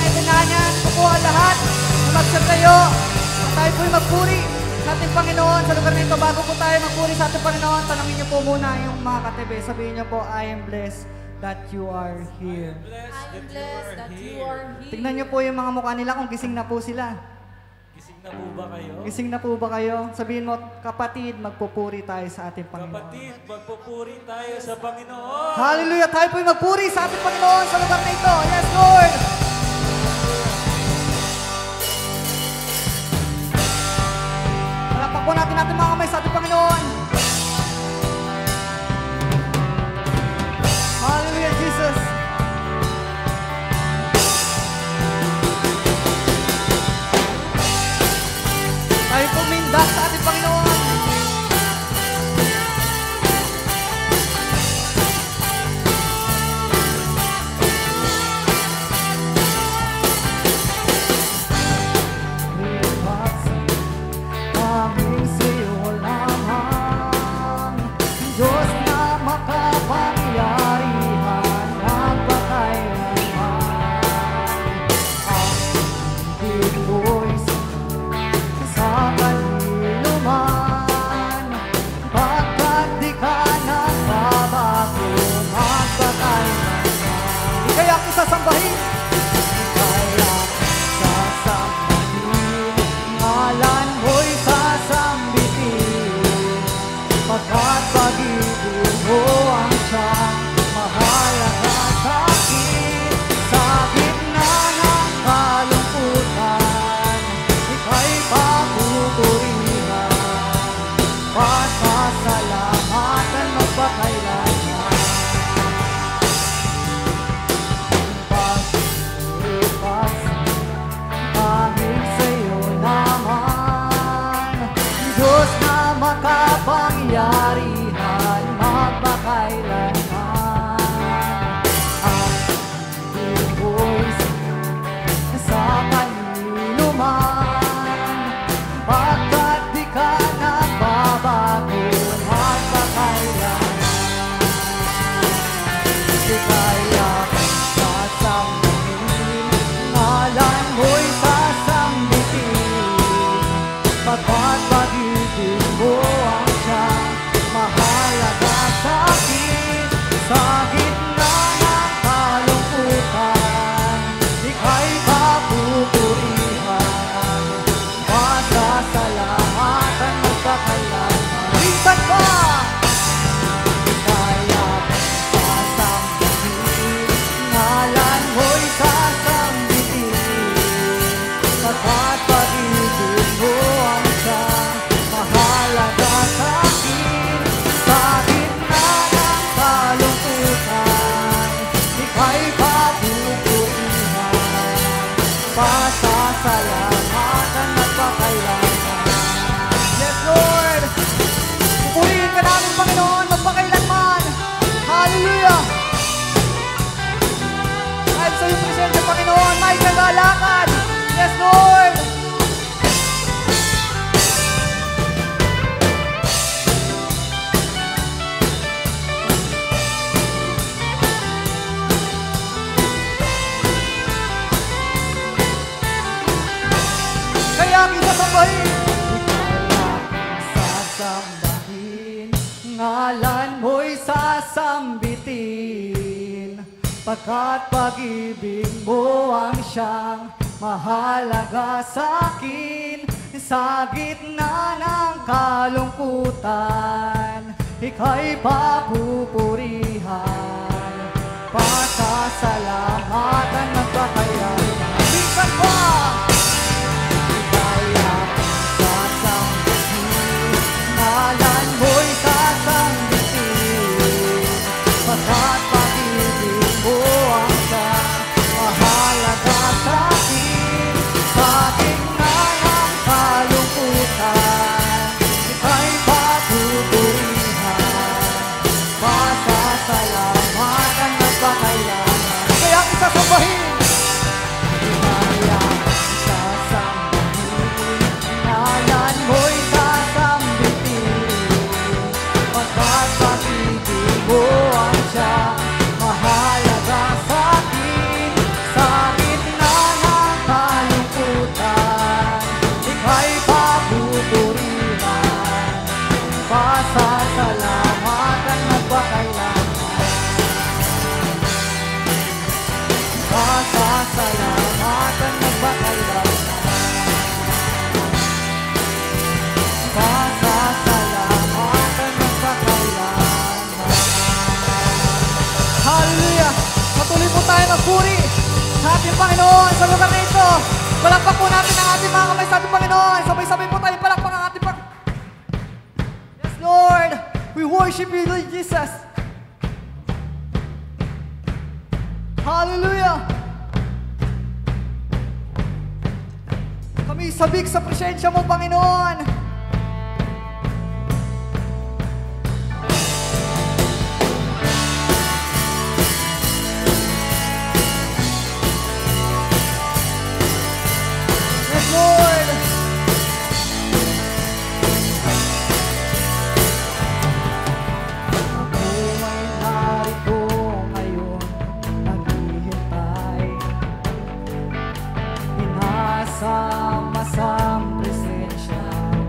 kanyang tinanyan. Kukuha lahat na magsatayo. At tayo po'y magpuri sa ating Panginoon sa lugar nito. Bago po tayo magpuri sa ating Panginoon, tanongin niyo po muna yung mga katibi. Sabihin niyo po, I am blessed that you are here. I'm blessed that you are here. Tignan niyo po yung mga mukha nila kung gising na po sila. Gising na po ba kayo? Gising na po ba kayo? Sabihin mo, kapatid, magpupuri tayo sa ating Panginoon. Kapatid, magpupuri tayo sa Panginoon. Hallelujah! Tayo po'y magpuri sa ating Panginoon sa lugar na ito. Yes, Lord! Palakpak po natin mga kamay sa ating Panginoon. Hallelujah, Jesus! Tayo pumindak sa ating Panginoon. Aming sa'yo lamang, Diyos na makapangyarihan, napakailanman. Ang bigboy sa kanino man, pagkat di ka nagbabago, magpakailanman. Di kaya ang isasambahin, kaya sasambahin, ngalan mo'y sasambitin, pagkat pag-ibig mo ang siyang mahalaga sa'kin. Sa gitna ng kalungkutan, ika'y papupurihan, pasasalamatan magpakailanman. Pag-ipas aming sa'yo naman, Diyos na makapangyarihan, magpakailanman. Ang buhay sa kanino man, pagkat di ka nagbabago, magpakailanman. Di kaya sasambihin, ngalan mo'y sasambihin, pagkat pag-ibig mo ang siyang mahalaga sa'kin. Sa gitna ng kalungkutan, ika'y papupurihan, pasasalamatan magpakailanman. Minsan pa! Kaya sasambihin, ngalan mo'y sasambihin, pagkat pag-ibig mo ang siyang mahalaga sa'kin. Sa gitna ng kalungkutan, ika'y papupurihan, pasasalamatan magpakailanman. Yes, Lord! Pupurihin ka namin, Panginoon, magpakailanman. Hallelujah! Kahit sa iyong presensya, Panginoon, may kagalakan. Yes, Lord! Kaya ang isasambahin, sasambahin, ngalan mo'y sasambitin, pagkat pag-ibig mo ang siyang mahalaga sa'kin. Sa gitna ng kalungkutan, ika'y papupurihan, pasasalamatan magpakailanman. Minsan pa! Kaya sasambihin, ngalan mo'y sasambihin, pagkat pag-ibig mo ang siyang mahalaga sa'kin. Sa gitna ng kalungkutan, ika'y papupurihan, pasasalamatan magpakailanman. Kaya isasambahin, sa ating Panginoon sa lugar na ito. Palakpak po natin ang ating mga kamay sa ating Panginoon. Sabay-sabay po tayo palakpak ang ating Panginoon. Yes, Lord. We worship you, Lord Jesus. Hallelujah. Kami sabik sa presensya mo, Panginoon. Lord. Ako ay narito ngayon, naghihintay. Inasama-sam presensya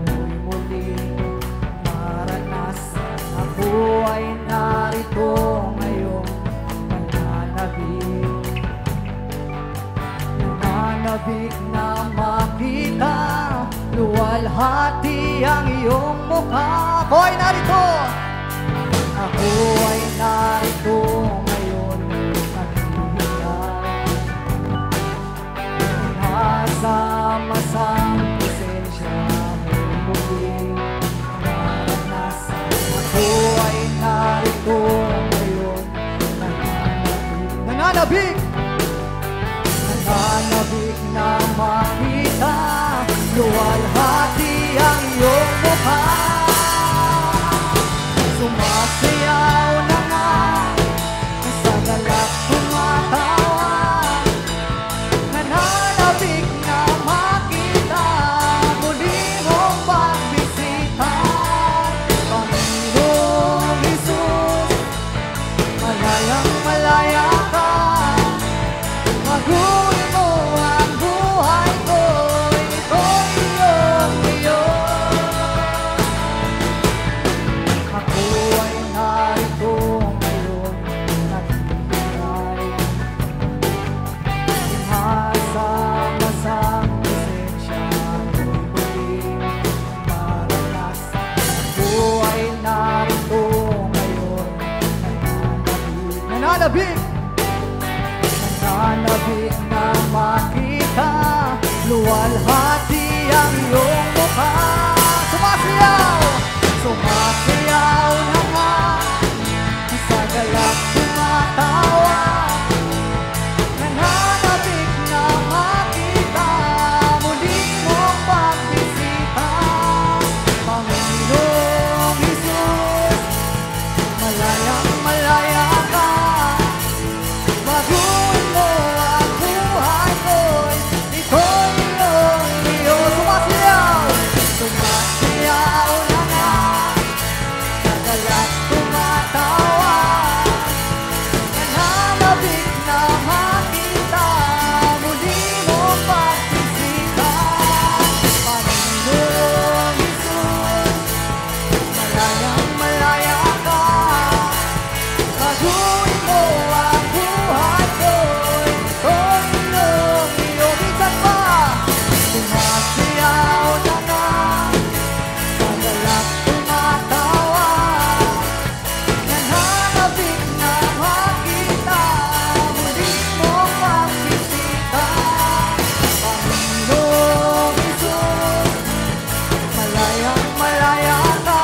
mo'y muling maranasan. Ako ay narito ngayon, nananabik. Nananabik na makita, luwalhati ang iyong mukha. Ako ay narito. Ako ay narito ngayon, naghihintay. Inasama-sam presensya mo'y muling maranasan. Ako ay narito ngayon, nananabik. Nananabik na makita, luwalhati ang iyong mukha. Sumasayaw na nga, sa galak tumatawa. Nananabik na makita, muli mong pagbisita. Panginoong Jesus, malayang malaya ka. Maguhin mo ang buhay ko, ito'y iyong-iyo. Ako ay narito ngayon, naghihintay. Inasama-sam presensya mo'y muling maranasan. Ako ay narito ngayon, nananabik. Nananabik na makita, luwalhati ang iyong mukha. Sumasayaw! Sumasayaw na nga, sa galak tumatawa. Nananabik na makita, muli mong pagbisita. Panginoong Jesus, malayang malaya ka. Maguhin mo ang buhay ko'y ito'y iyong-iyo. Sumasayaw! Sumasayaw na nga, sa galak tumatawa. Nananabik na makita, muli mong pagbisita. Panginoong Jesus, malayang malaya ka. Maguhin mo ang buhay ko'y ito'y iyong-iyo. Minsan pa, sumasayaw na nga, sa galak tumatawa. Nananabik na makita, muli mong pagbisita. Panginoong Jesus, malayang malaya ka.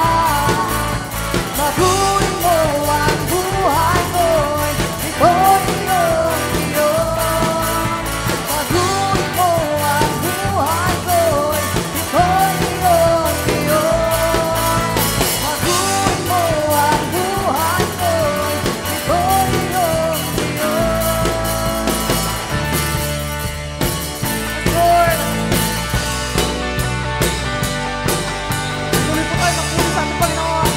Maguhin mo ang buhay ko'y ito'y iyong-iyo. Maguhin mo ang buhay ko'y ito'y iyong-iyo. Maguhin mo ang buhay ko'y ito'y iyong-iyo. Lord, tuloy po tayo magpuli sa ating Panginoon.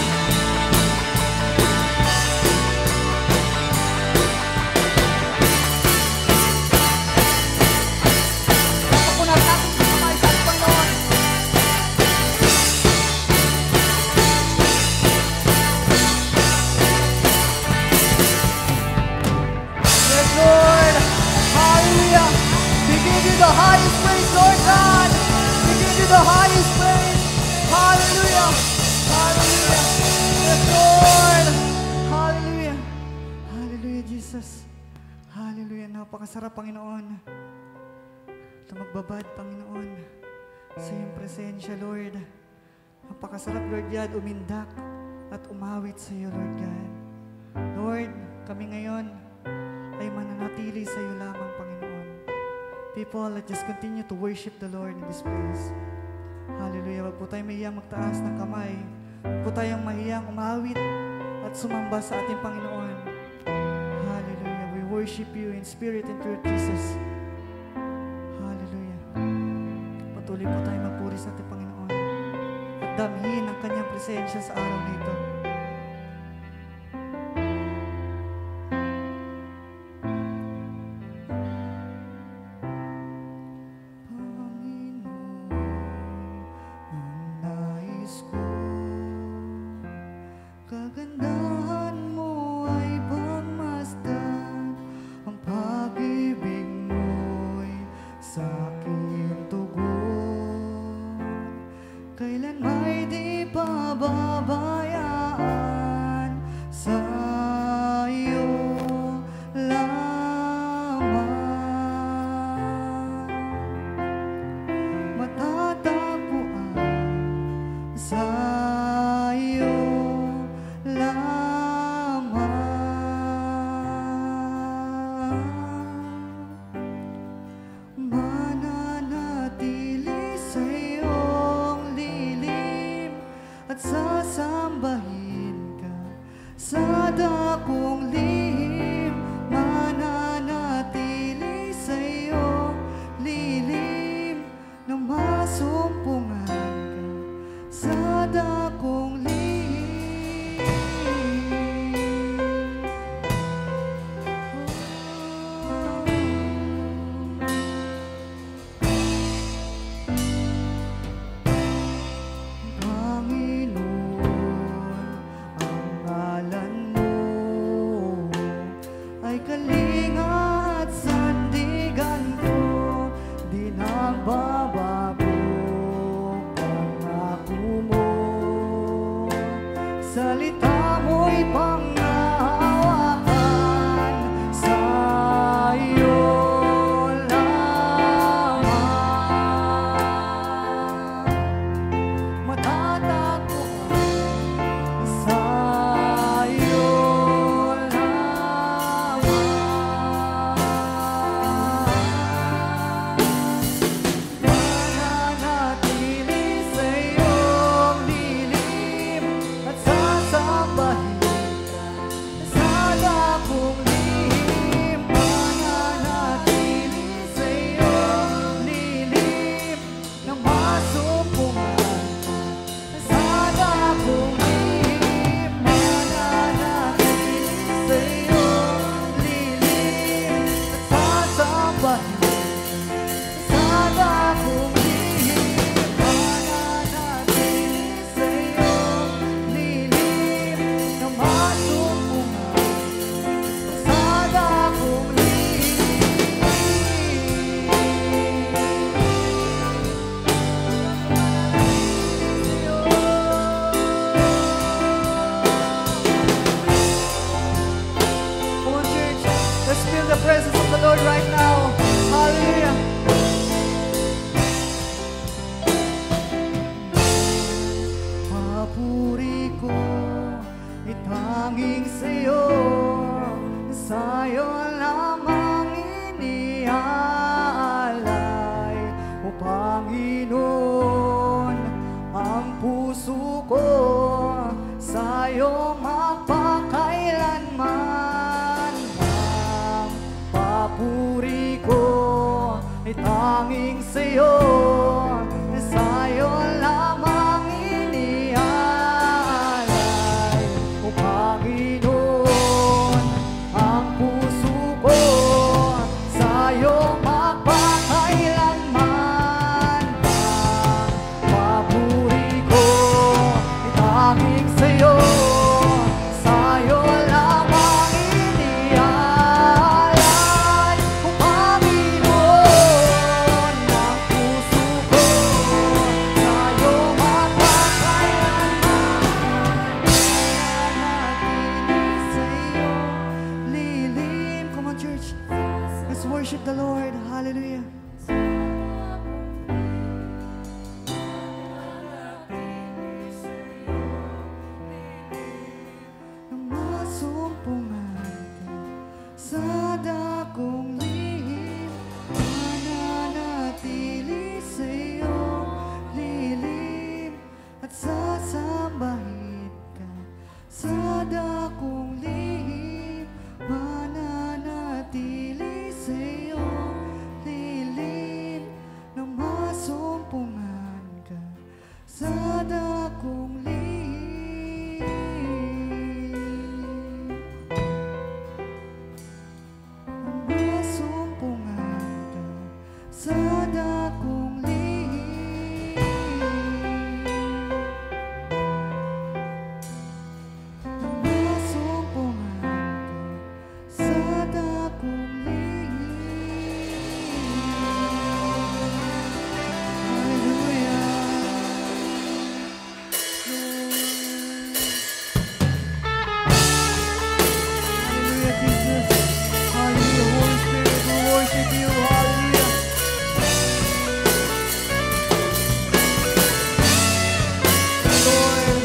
Ako na natin sa kamay sa ating Panginoon. Yes, Lord. Hallelujah. We give you the highest praise, Lord God. We give you the highest praise. Hallelujah. Hallelujah. Yes, Lord. Hallelujah. Hallelujah, Jesus. Hallelujah, napakasarap, Panginoon. Ito magbabad, Panginoon, sa iyong presensya, Lord. Napakasarap, Lord God, umindak at umawit sa iyo, Lord God. Lord, kami ngayon ay mananatili sa iyo lamang, Panginoon. People, let's just continue to worship the Lord in this place. Hallelujah. Wag po tayong mahiyang magtaas ng kamay. Wag po tayong mahiyang umawit at sumamba sa ating Panginoon. Hallelujah. We worship you in spirit and truth, Jesus. Hallelujah. Patuloy po tayong magpuri sa ating Panginoon at damhin ang kanyang presensya sa araw na ito. Panginoon, ang puso ko dakong lihim. Nasumpungan ko sa dakong lihim. Hallelujah. Hallelujah, Jesus. Hallelujah, Holy Spirit, we worship you. Hallelujah. Lord,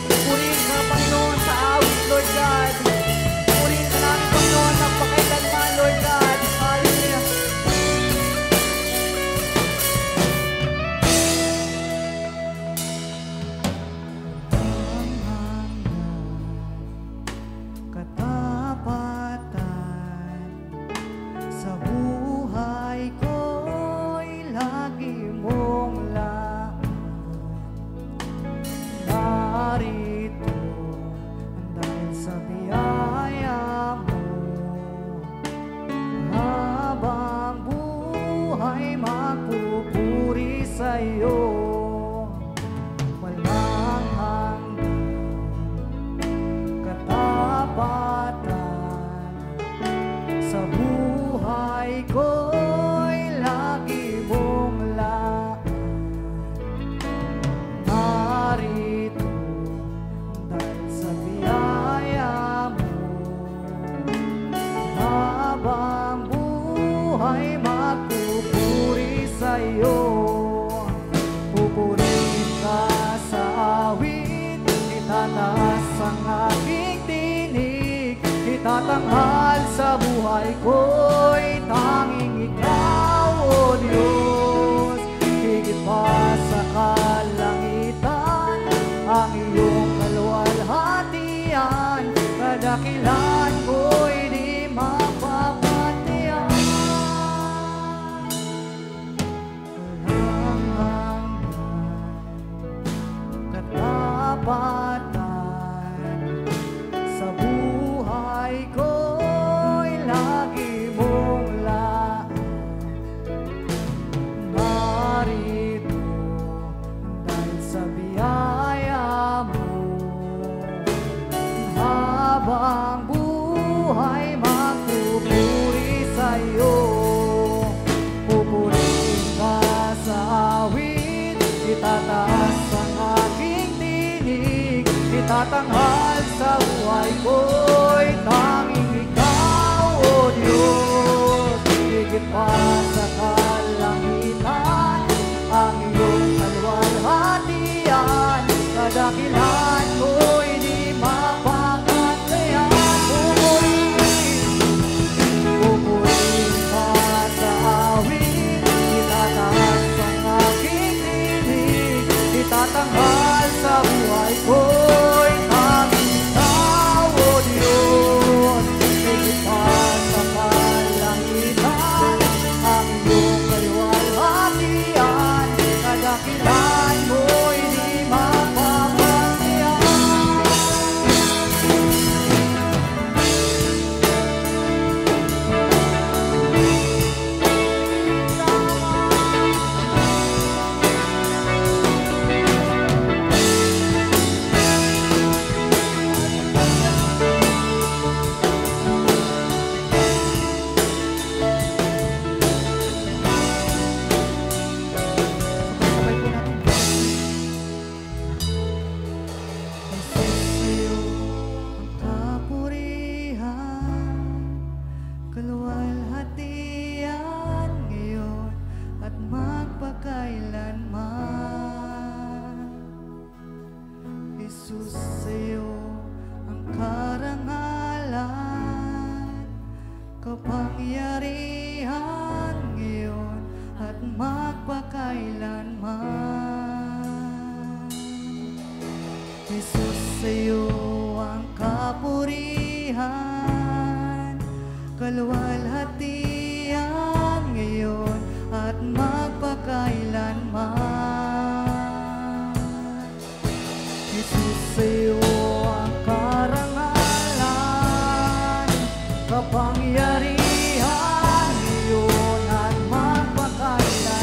purihin ka, Panginoon, sa awit, Lord God. Purihin ka namin, Panginoon, ng pakailanman, Lord God. Hallelujah. Katapatan sa buhay ko'y lagi mong laan. Narito dahil sa biyaya mo, habang buhay magpupuri sa'yo. Walang hanggan katapatan sa buhay ko'y lagi mong laan. Narito dahil sa biyaya mo, habang buhay magpupuri sa'yo. Pupurihin ka sa awit, itataas ang aking tinig, itatanghal sa buhay ko'y tanging ikaw, O Diyos. Higit pa sa kalangitan, ang iyong kaluwalhatian, kadakilan ko'y di mapapatiyan. Walang hanggan katapatan sa buhay ko'y lagi mong laan. Narito dahil sa biyaya mo, habang buhay magpupuri sa'yo. Pupurihin ka sa awit, itataas ang aking tinig, itatanghal sa buhay ko'y tanging ikaw, O Diyos. Higit pa sa kalangitan, ang iyong kaluwalhatian, kadakilan ko'y di mapapatayan. Pupurihin ka sa awit, itataas ang aking tinig, itatanghal sa buhay ko'y tanging ikaw, O Diyos. Higit pa sa kalangitan, ang iyong kaluwalhatian, kadakilan mo'y di mapapatiyan. Sabay po natin. Sa'yo ang kapurihan, kaluwalhatian ngayon at magpakailanman. Jesus, sa'yo ang karangalan, kapangyarihan ngayon at magpakailanman. Jesus, sa'yo ang kapurihan, kaluwalhatian ngayon at magpakailanman. Jesus, sa'yo ang karangalan, kapangyarihan ngayon at magpakailanman.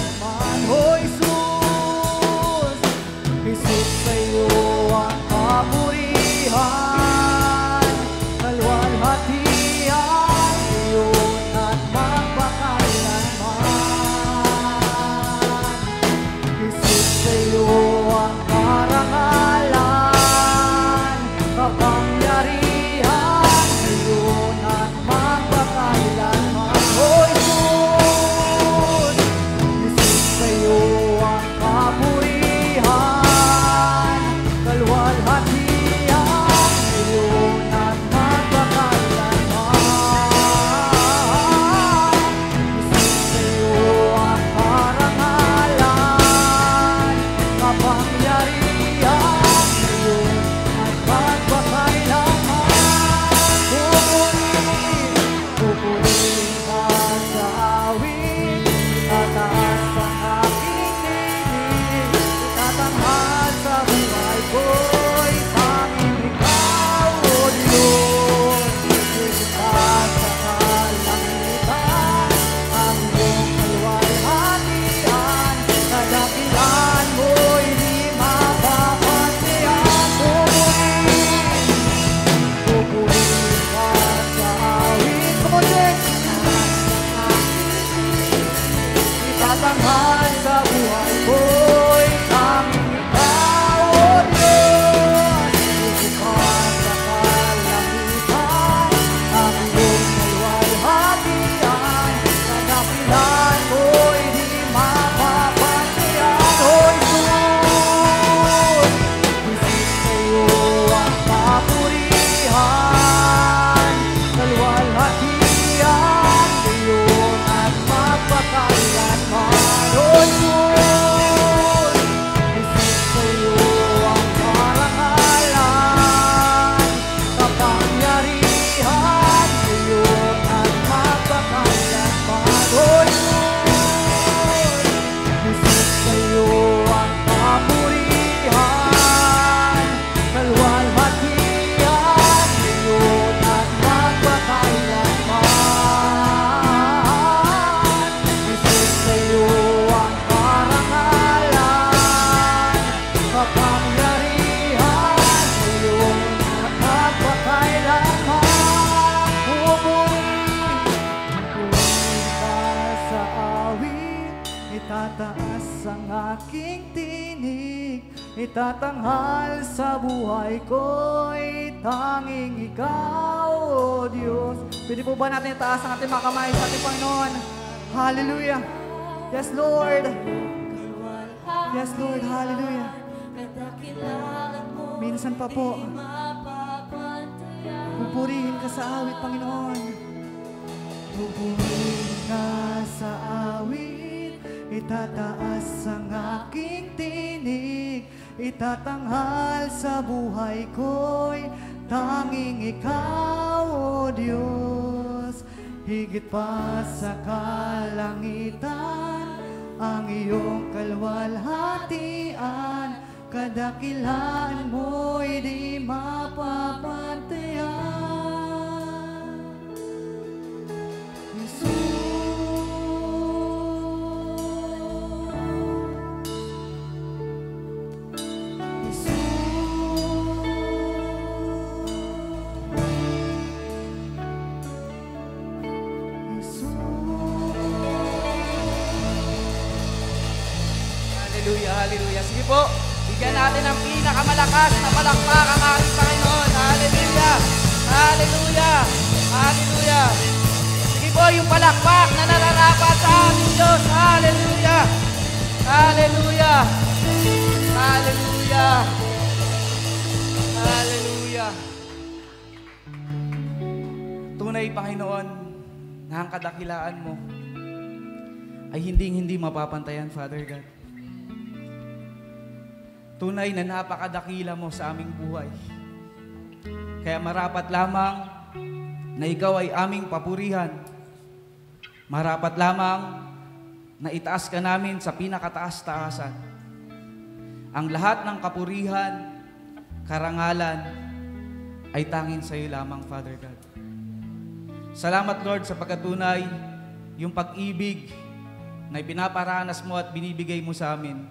ang aking tinig, itatanghal sa buhay ko'y tanging ikaw, O Diyos. Pwede po ba natin itaas ang ating mga kamay sa ating Panginoon? Hallelujah. Yes, Lord. Yes, Lord. Hallelujah. Minsan pa po, pupurihin ka sa awit, Panginoon. Pupurihin ka sa awit, itataas ang aking tinig, itatanghal sa buhay ko'y tanging ikaw, O Diyos. Higit pa sa kalangitan, ang iyong kalwalhatian, kadakilaan mo'y di mapapantayan. Hallelujah, hallelujah. Sige po, bigyan natin ng pinakamalakas na palakpak ang ating Panginoon. Hallelujah, hallelujah, hallelujah. Sige po, yung palakpak na nararapat sa aming Diyos. Hallelujah, hallelujah, hallelujah, hallelujah. Tunay, Panginoon, na ang kadakilaan mo ay hindi mapapantayan, Father God. Tunay na napakadakila mo sa aming buhay. Kaya marapat lamang na ikaw ay aming papurihan. Marapat lamang na itaas ka namin sa pinakataas-taasan. Ang lahat ng kapurihan, karangalan, ay tangin sa iyo lamang, Father God. Salamat, Lord, sa pagkatunay, yung pag-ibig na ipinaparanas mo at binibigay mo sa amin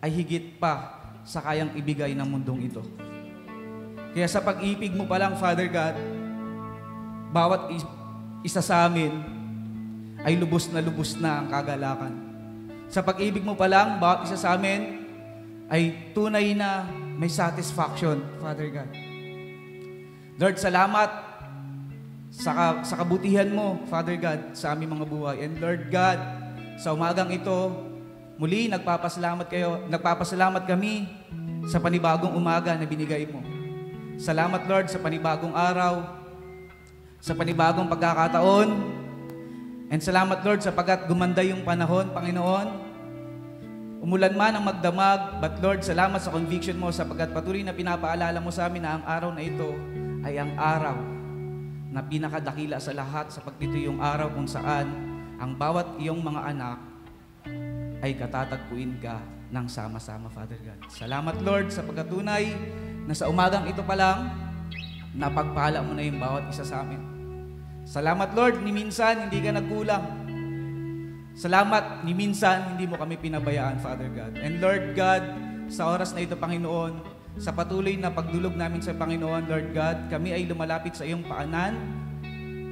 ay higit pa sa kayang ibigay ng mundong ito. Kaya sa pag-ibig mo pa lang, Father God, bawat isa sa amin ay lubos na ang kagalakan. Sa pag-ibig mo pa lang, bawat isa sa amin ay tunay na may satisfaction, Father God. Lord, salamat sa kabutihan mo, Father God, sa aming mga buhay. And Lord God, sa umagang ito, muli, nagpapasalamat kami sa panibagong umaga na binigay mo. Salamat, Lord, sa panibagong araw, sa panibagong pagkakataon. And salamat, Lord, sapagkat gumanda yung panahon, Panginoon. Umulan man ang magdamag, but Lord, salamat sa conviction mo sapagkat patuloy na pinapaalala mo sa amin na ang araw na ito ay ang araw na pinakadakila sa lahat sapagkat ito yung araw kung saan ang bawat iyong mga anak ay katatagpuin ka ng sama-sama, Father God. Salamat, Lord, sa pagkatunay na sa umagang ito pa lang, napagpala mo na yung bawat isa sa amin. Salamat, Lord, ni minsan hindi ka nagkulang. Salamat, ni minsan hindi mo kami pinabayaan, Father God. And Lord God, sa oras na ito, Panginoon, sa patuloy na pagdulog namin sa Panginoon, Lord God, kami ay lumalapit sa iyong paanan,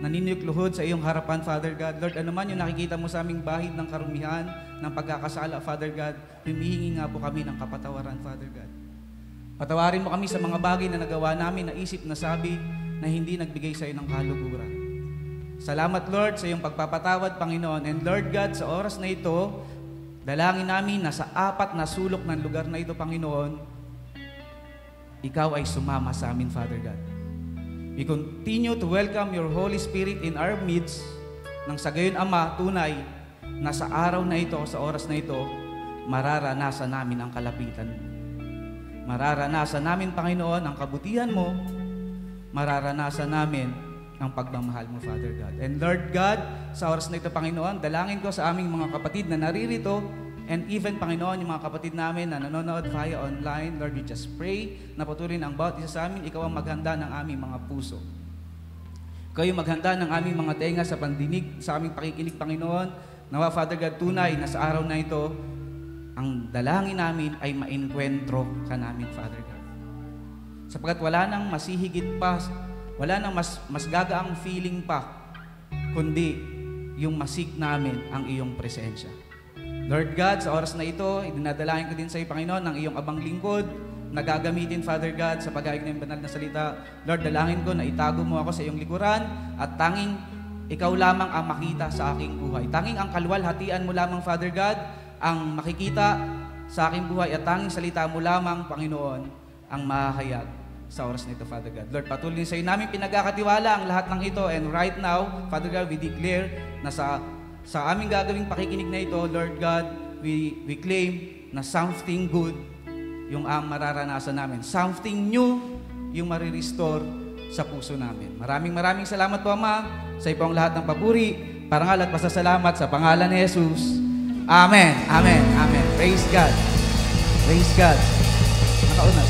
naniniyukluhod sa iyong harapan, Father God. Lord, ano man yung nakikita mo sa aming bahid ng karumihan, ng pagkakasala, Father God, humihingi nga po kami ng kapatawaran, Father God. Patawarin mo kami sa mga bagay na nagawa namin, na isip, na sabi, na hindi nagbigay sa iyo ng kaluguran. Salamat, Lord, sa iyong pagpapatawad, Panginoon. And Lord God, sa oras na ito, dalangin namin na sa 4 na sulok ng lugar na ito, Panginoon, ikaw ay sumama sa amin, Father God. We continue to welcome your Holy Spirit in our midst, nang sa gayon, Ama, tunay na sa araw na ito, sa oras na ito, mararanasan namin ang kalapitan mo. Mararanasan namin, Panginoon, ang kabutihan mo. Mararanasan namin ang pagmamahal mo, Father God. And Lord God, sa oras na ito, Panginoon, dalangin ko sa aming mga kapatid na naririto, and even, Panginoon, yung mga kapatid namin na nanonood via online, Lord, we just pray na patuloy ang bawat isa sa amin, ikaw ang maghanda ng aming mga puso. Ikaw yung maghanda ng aming mga tenga sa pandinig, sa aming pakikinig, Panginoon. Nawa, Father God, tunay na sa araw na ito, ang dalangin namin ay mainkwentro ka namin, Father God. Sapagkat wala nang masihigit pa, wala nang mas gagaang feeling pa, kundi yung masik namin ang iyong presensya. Lord God, sa oras na ito, idinadalangin ko din sa iyo, Panginoon, ng iyong abang lingkod na gagamitin, Father God, sa pag-aayos ng banal na salita. Lord, dalangin ko na itago mo ako sa iyong likuran at tanging ikaw lamang ang makita sa aking buhay. Tanging ang kalwalhatian mo lamang, Father God, ang makikita sa aking buhay at tanging salita mo lamang, Panginoon, ang mahahayag sa oras nito, Father God. Lord, patuloy sa iyo namin pinagkakatiwala ang lahat ng ito, and right now, Father God, we declare na sa aming gagawing pakikinig na ito, Lord God, we claim na something good yung ang mararanasan namin. Something new yung marirestore sa puso namin. Maraming salamat po, Ama, sa ipong lahat ng papuri, parangal at pasasalamat sa pangalan ni Jesus. Amen. Amen. Amen. Praise God. Praise God. Nakauna.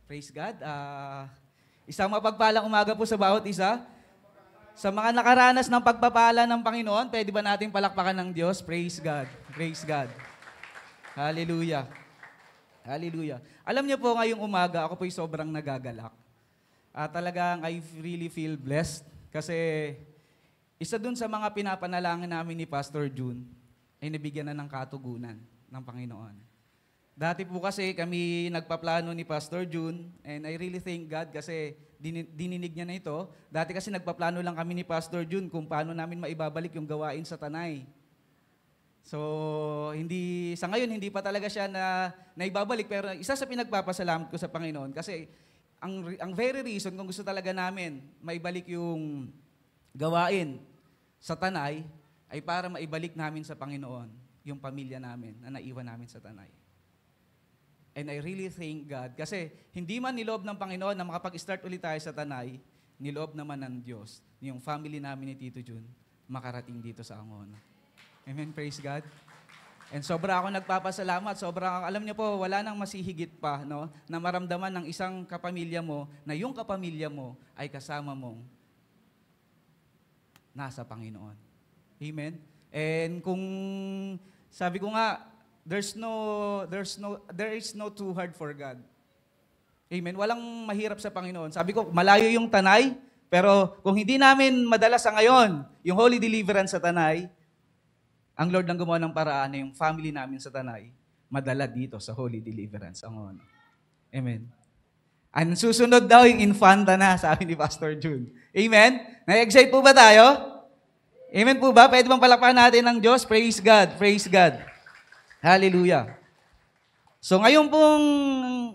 Praise God. Isang mapagpalang umaga po sa bawat isa. Sa mga nakaranas ng pagpapala ng Panginoon, pwede ba nating palakpakan ng Diyos? Praise God. Praise God. Hallelujah. Hallelujah. Alam niyo po, ngayong umaga, ako po'y sobrang nagagalak. Talagang I really feel blessed kasi isa dun sa mga pinapanalangin namin ni Pastor June ay nabigyan na ng katugunan ng Panginoon. Dati po kasi kami nagpaplano ni Pastor June, and I really thank God kasi dininig niya na ito. Dati kasi nagpaplano lang kami ni Pastor June kung paano namin maibabalik yung gawain sa Tanay. So, sa ngayon, hindi pa talaga siya na ibabalik, pero isa sa pinagpapasalamat ko sa Panginoon kasi ang very reason kung gusto talaga namin maibalik yung gawain sa Tanay ay para maibalik namin sa Panginoon yung pamilya namin na naiwan namin sa Tanay. And I really thank God kasi hindi man niloob ng Panginoon na makapag-start ulit tayo sa Tanay, niloob naman ng Diyos, yung family namin ni Tito Jun, makarating dito sa Angono. Amen, praise God. And sobra ako nagpapasalamat, alam niyo po, wala nang masihigit pa, no, na maramdaman ng isang kapamilya mo na yung kapamilya mo ay kasama mong nasa Panginoon. Amen. And kung sabi ko nga, there is no too hard for God. Amen. Walang mahirap sa Panginoon. Sabi ko, malayo yung Tanay, pero kung hindi namin madala sa ngayon, yung Holy Deliverance sa Tanay, ang Lord ang gumawa ng paraan na yung family namin sa Tanay, madala dito sa Holy Deliverance. Amen. Ang susunod daw yung infanta na, sabi ni Pastor June. Amen. Na-excite po ba tayo? Amen po ba? Pwede bang palakpakan natin ng Diyos? Praise God. Praise God. Hallelujah. So ngayon pong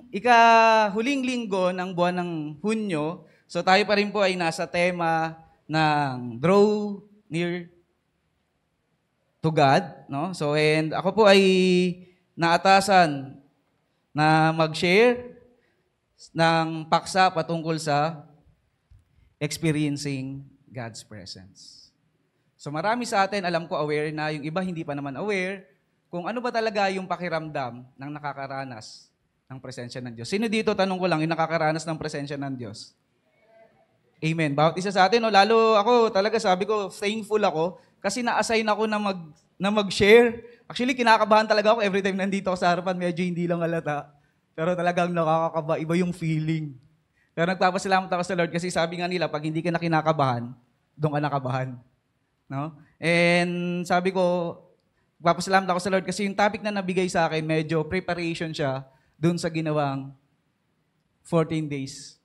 ikahuling linggo ng buwan ng Hunyo, so tayo pa rin po ay nasa tema ng Draw Near to God, no? So and ako po ay naatasan na mag-share ng paksa patungkol sa experiencing God's presence. So marami sa atin, alam ko, aware na, yung iba hindi pa naman aware, kung ano ba talaga yung pakiramdam ng nakakaranas ng presensya ng Diyos. Sino dito, tanong ko lang, yung nakakaranas ng presensya ng Diyos? Amen. Bawat isa sa atin, no? Lalo ako, talaga sabi ko, thankful ako kasi na-assign ako na mag-share. Actually, kinakabahan talaga ako every time nandito ako sa harapan, medyo hindi lang halata. Pero talagang nakakakaba, iba yung feeling. Pero nagpapasalamat ako sa Lord kasi sabi nga nila, pag hindi ka na kinakabahan, doon ka nakabahan. No? And sabi ko, nagpapasalamat ako sa Lord kasi yung topic na nabigay sa akin, medyo preparation siya doon sa ginawang 14 days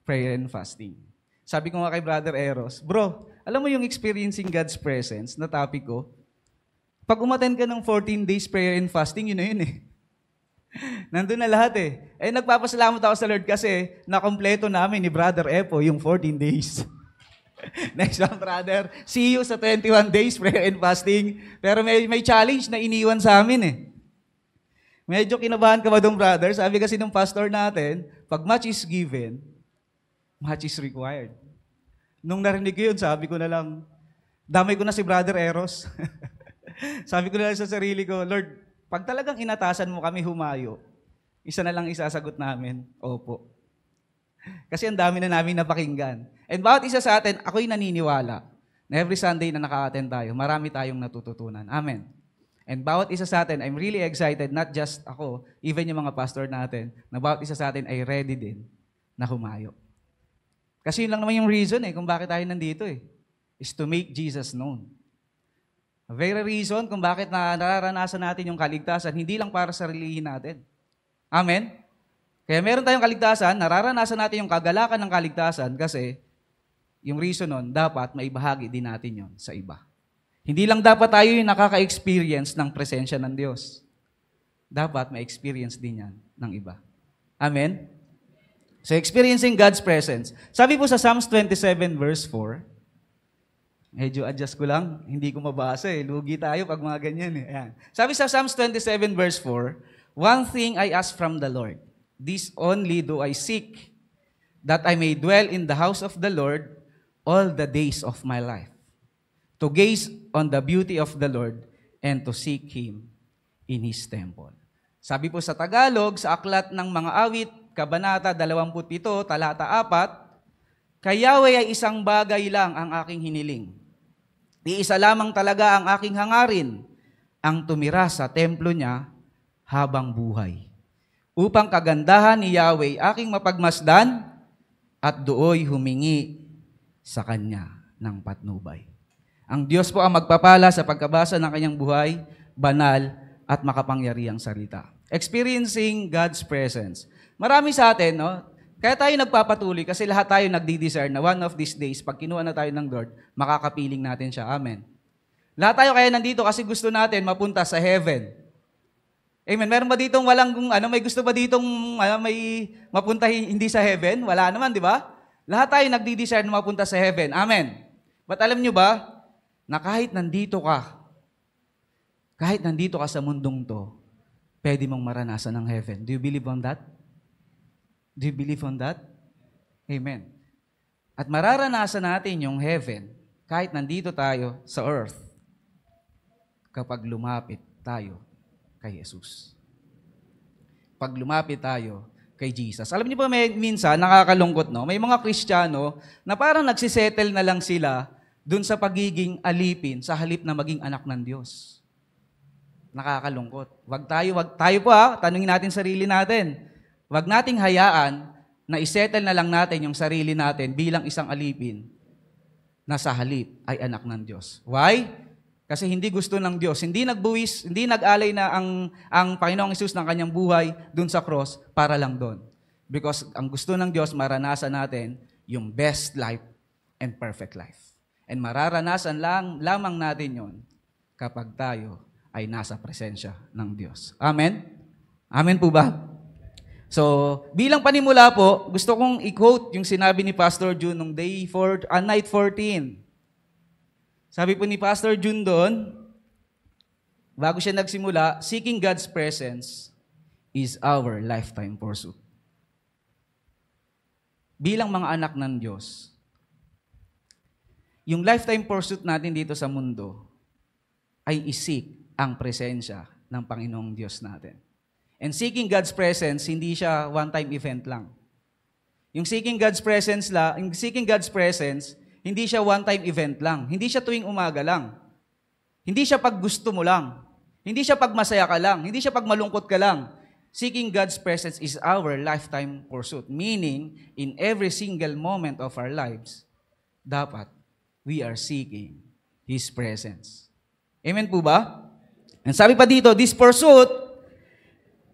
prayer and fasting. Sabi ko nga kay Brother Eros, bro, alam mo yung experiencing God's presence na topic ko? Pag umattend ka ng 14 days prayer and fasting, yun na yun eh. Nandun na lahat eh. Eh nagpapasalamat ako sa Lord kasi nakompleto namin ni Brother Epo yung 14 days. Next one, brother. See you sa 21 days prayer and fasting. Pero may challenge na iniwan sa amin eh. Medyo kinabahan ka ba doon, brother? Sabi kasi ng pastor natin, pag much is given, much is required. Nung narinig ko yun, sabi ko na lang, damay ko na si Brother Eros. Sabi ko na lang sa sarili ko, Lord, pag talagang inatasan mo kami humayo, isa na lang isasagot namin, opo. Kasi ang dami na namin napakinggan. And bawat isa sa atin, ako'y naniniwala na every Sunday na naka-attend tayo, marami tayong natututunan. Amen. And bawat isa sa atin, I'm really excited, not just ako, even yung mga pastor natin, na bawat isa sa atin ay ready din na humayo. Kasi yun lang naman yung reason kung bakit tayo nandito is to make Jesus known. Very reason kung bakit nararanasan natin yung kaligtasan, hindi lang para sa sarilihin natin. Amen? Kaya meron tayong kaligtasan, nararanasan natin yung kagalakan ng kaligtasan kasi yung reason nun, dapat maibahagi din natin yon sa iba. Hindi lang dapat tayo yung nakaka-experience ng presensya ng Diyos. Dapat ma-experience din yan ng iba. Amen? So, experiencing God's presence. Sabi po sa Psalms 27 verse 4, medyo adjust ko lang, hindi ko mabasa eh. Lugi tayo pag mga ganyan eh. Ayan. Sabi sa Psalms 27 verse 4, "One thing I ask from the Lord, this only do I seek, that I may dwell in the house of the Lord all the days of my life, to gaze on the beauty of the Lord and to seek Him in His temple." Sabi po sa Tagalog, sa Aklat ng Mga Awit, Kabanata 27, talata 4, "Kay Yahweh ay isang bagay lang ang aking hiniling. Iisa lamang talaga ang aking hangarin, ang tumira sa templo niya habang buhay. Upang kagandahan ni Yahweh aking mapagmasdan at dooy humingi sa Kanya ng patnubay." Ang Diyos po ang magpapala sa pagkabasa ng Kanyang buhay, banal at makapangyarihang salita. Experiencing God's presence. Marami sa atin, no? Kaya tayo nagpapatuloy kasi lahat tayo nagdi-desire na one of these days, pag kinuha na tayo ng Lord, makakapiling natin siya. Amen. Lahat tayo kaya nandito kasi gusto natin mapunta sa heaven. Amen. Meron ba ditong may gusto ba ditong may mapunta hindi sa heaven? Wala naman, di ba? Lahat tayo nagdi-desire na mapunta sa heaven. Amen. But alam nyo ba, na kahit nandito ka sa mundong to, pwede mong maranasan ang heaven. Do you believe on that? Do you believe on that? Amen. At mararanasan natin yung heaven kahit nandito tayo sa earth kapag lumapit tayo kay Jesus. Pag lumapit tayo kay Jesus. Alam niyo ba, minsan nakakalungkot, no? May mga Kristiyano na parang nagsisettle na lang sila dun sa pagiging alipin sa halip na maging anak ng Diyos. Nakakalungkot. Wag tayo po tanungin natin sarili natin. Wag nating hayaan na isettle na lang natin yung sarili natin bilang isang alipin na sa halip ay anak ng Diyos. Why? Kasi hindi gusto ng Diyos. Hindi nagbuwis, hindi nag-alay na ang Panginoong Hesus ng kanyang buhay dun sa cross para lang doon. Because ang gusto ng Diyos, maranasan natin yung best life and perfect life. And mararanasan lamang natin yon kapag tayo ay nasa presensya ng Diyos. Amen? Amen po ba? So, bilang panimula po, gusto kong i-quote yung sinabi ni Pastor June nung night 14. Sabi po ni Pastor June doon, bago siya nagsimula, seeking God's presence is our lifetime pursuit. Bilang mga anak ng Diyos, yung lifetime pursuit natin dito sa mundo ay isik ang presensya ng Panginoong Diyos natin. And seeking God's presence, hindi siya one-time event lang. Yung seeking God's presence, hindi siya one-time event lang. Hindi siya tuwing umaga lang. Hindi siya pag gusto mo lang. Hindi siya pag masaya ka lang. Hindi siya pag malungkot ka lang. Seeking God's presence is our lifetime pursuit. Meaning, in every single moment of our lives, dapat we are seeking His presence. Amen po ba? And sabi pa dito, this pursuit,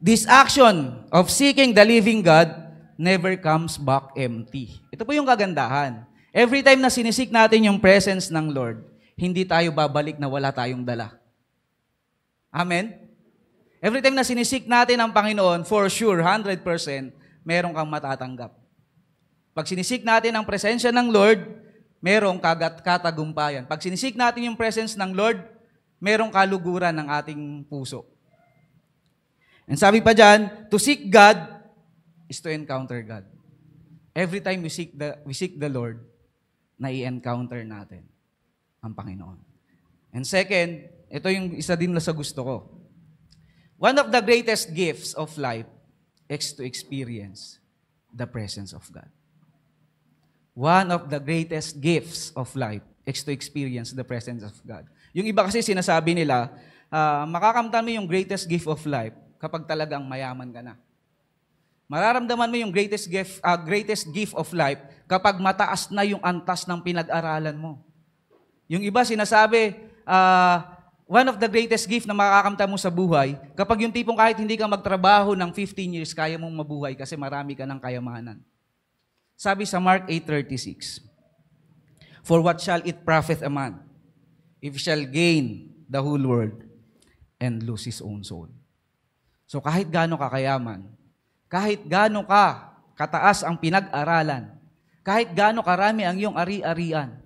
this action of seeking the living God never comes back empty. Ito po yung kagandahan. Every time na sinisik natin yung presence ng Lord, hindi tayo babalik na wala tayong dala. Amen? Every time na sinisik natin ang Panginoon, for sure, 100%, meron kang matatanggap. Pag sinisik natin ang presensya ng Lord, merong katagumpayan. Pag sinisik natin yung presence ng Lord, merong kaluguran ng ating puso. And sabi pa dyan, to seek God is to encounter God. Every time we seek the Lord, na-i-encounter natin ang Panginoon. And second, ito yung isa din na sa gusto ko. One of the greatest gifts of life is to experience the presence of God. One of the greatest gifts of life is to experience the presence of God. Yung iba kasi sinasabi nila, makakamtan mo yung greatest gift of life kapag talagang mayaman ka na. Mararamdaman mo yung greatest gift of life kapag mataas na yung antas ng pinag-aralan mo. Yung iba sinasabi, one of the greatest gift na makakamta mo sa buhay, kapag yung tipong kahit hindi ka magtrabaho ng 15 years, kaya mong mabuhay kasi marami ka ng kayamanan. Sabi sa Mark 8:36, "For what shall it profit a man, if he shall gain the whole world and lose his own soul?" So kahit gaano ka kayaman, kahit gaano ka kataas ang pinag-aralan, kahit gaano karami ang iyong ari-arian,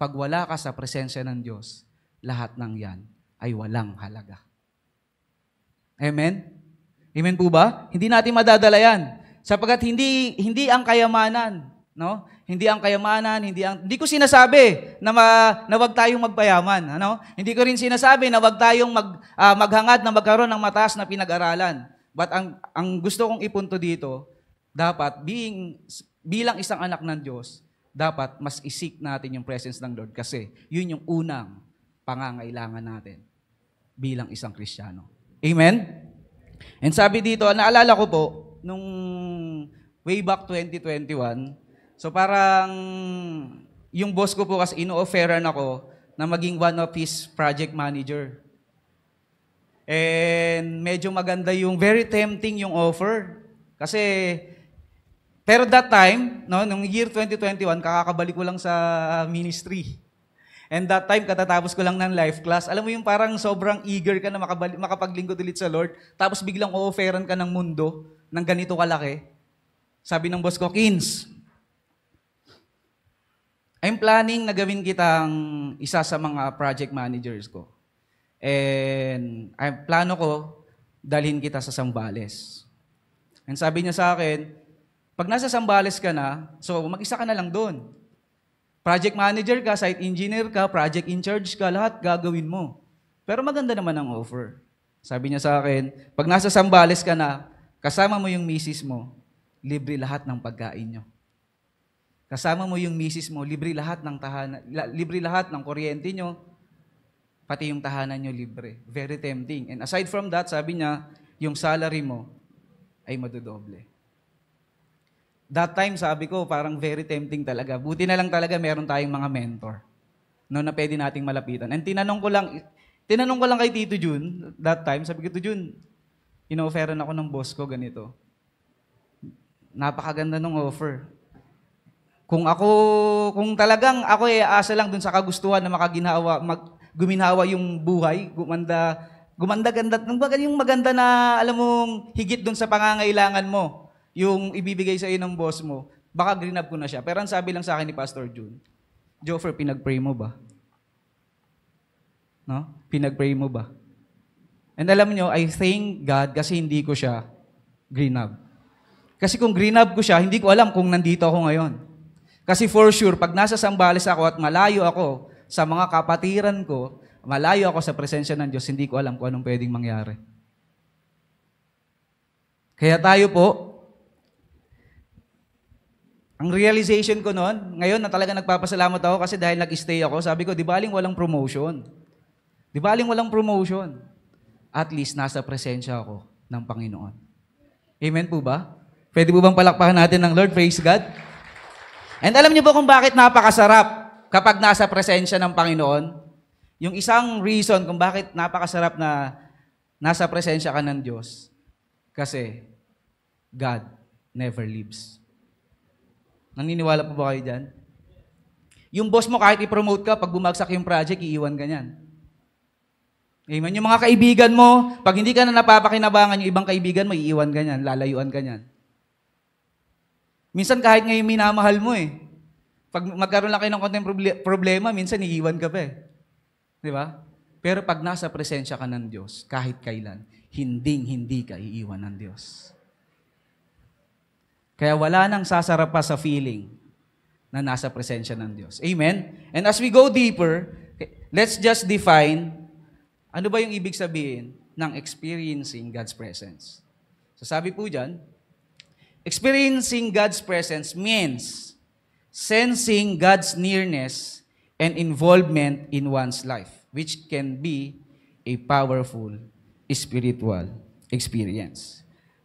pag wala ka sa presensya ng Diyos, lahat ng yan ay walang halaga. Amen? Amen po ba? Hindi natin madadala yan. Sapagkat hindi ang kayamanan, no? Hindi ang kayamanan, hindi ko sinasabi na wag tayong magpayaman, ano? Hindi ko rin sinasabi na wag tayong maghangad na magkaroon ng mataas na pinag-aralan. But ang gusto kong ipunto dito, dapat bilang isang anak ng Diyos, dapat mas isik natin yung presence ng Lord kasi yun yung unang pangangailangan natin bilang isang Kristiyano. Amen? And sabi dito, naalala ko po, nung way back 2021, so parang yung boss ko po kasi ino-offeran ako na maging one of his project manager. And medyo maganda very tempting yung offer. Kasi, pero that time, no, nung year 2021, kakabalik ko lang sa ministry. And that time, katatapos ko lang ng life class. Alam mo yung parang sobrang eager ka na makapaglingkod ulit sa Lord, tapos biglang o-offeran ka ng mundo ng ganito kalaki. Sabi ng boss ko, "Kins, I'm planning na gawin kitang isa sa mga project managers ko. And plano ko, dalhin kita sa Zambales." And sabi niya sa akin, "Pag nasa Zambales ka na, so mag-isa ka na lang doon. Project manager ka, site engineer ka, project in charge ka, lahat gagawin mo. Pero maganda naman ang offer." Sabi niya sa akin, "Pag nasa Zambales ka na, kasama mo yung misis mo, libre lahat ng pagkain nyo. Kasama mo yung misis mo, libre lahat ng tahanan, libre lahat ng kuryente nyo, pati yung tahanan nyo libre." Very tempting. And aside from that, sabi niya, yung salary mo ay madodoble. That time, sabi ko, parang very tempting talaga. Buti na lang talaga meron tayong mga mentor, no, na pwede nating malapitan. And tinanong ko lang kay Tito Jun, that time, sabi ko, "Tito Jun, ino-offeran ako ng boss ko ganito. Napakaganda ng offer. Kung talagang ako asa lang dun sa kagustuhan na guminhawa yung buhay, gumanda-ganda, yung maganda na, alam mong, higit dun sa pangangailangan mo, yung ibibigay sa iyo ng boss mo, baka green up ko na siya." Pero ang sabi lang sa akin ni Pastor June, "Joffer, pinag-pray mo ba?" No? Pinag-pray mo ba? And alam nyo, I thank God kasi hindi ko siya green up. Kasi kung green up ko siya, hindi ko alam kung nandito ako ngayon. Kasi for sure, pag nasa Zambales ako at malayo ako sa mga kapatiran ko, malayo ako sa presensya ng Diyos, hindi ko alam kung anong pwedeng mangyari. Kaya tayo po, ang realization ko noon, ngayon na talaga nagpapasalamat ako kasi dahil nag-stay ako, sabi ko, di baling walang promotion. Di baling walang promotion. At least nasa presensya ako ng Panginoon. Amen po ba? Pwede po bang palakpakan natin ng Lord? Praise God. And alam niyo ba kung bakit napakasarap kapag nasa presensya ng Panginoon? Yung isang reason kung bakit napakasarap na nasa presensya ka ng Diyos, kasi God never leaves. Naniniwala po ba kayo dyan? Yung boss mo kahit i-promote ka, pag bumagsak yung project, iiwan ka niyan. Amen. Yung mga kaibigan mo, pag hindi ka na napapakinabangan yung ibang kaibigan mo, iiwan ka niyan, lalayuan ka niyan. Minsan kahit ngayon minamahal mo pag magkaroon lang kayo ng konting problema, minsan iiwan ka pa Di ba? Pero pag nasa presensya ka ng Diyos, kahit kailan, hindi ka iiwan ng Diyos. Kaya wala nang sasarap pa sa feeling na nasa presensya ng Diyos. Amen? And as we go deeper, let's just define ano ba yung ibig sabihin ng experiencing God's presence. So sabi po dyan, experiencing God's presence means sensing God's nearness and involvement in one's life, which can be a powerful spiritual experience.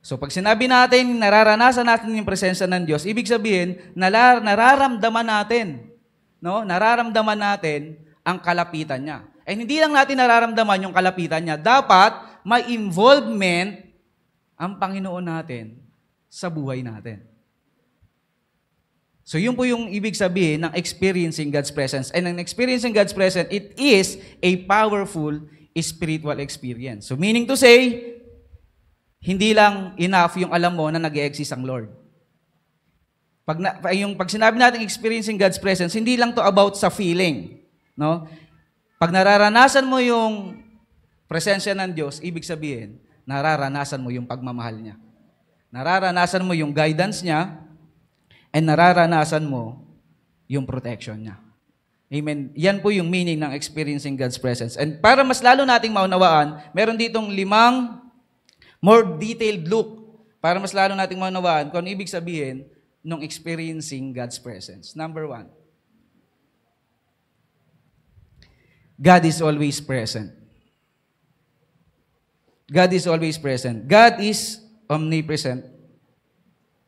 So pag sinabi natin, nararanasan natin yung presensya ng Diyos, ibig sabihin, nararamdaman natin ang kalapitan niya. And hindi lang natin nararamdaman yung kalapitan niya. Dapat may involvement ang Panginoon natin sa buhay natin. So yun po yung ibig sabihin ng experiencing God's presence. And ang experiencing God's presence, it is a powerful spiritual experience. So meaning to say, hindi lang enough yung alam mo na nag-e-exist ang Lord. Pag sinabi natin experiencing God's presence, hindi lang to about sa feeling. No? Pag nararanasan mo yung presensya ng Diyos, ibig sabihin, nararanasan mo yung pagmamahal niya. Nararanasan mo yung guidance niya, and nararanasan mo yung protection niya. Amen. Yan po yung meaning ng experiencing God's presence. And para mas lalo nating maunawaan, meron ditong 5 more detailed look para mas lalo nating maunawaan kung ano ibig sabihin ng experiencing God's presence. Number 1, God is always present. God is always present. God is omnipresent.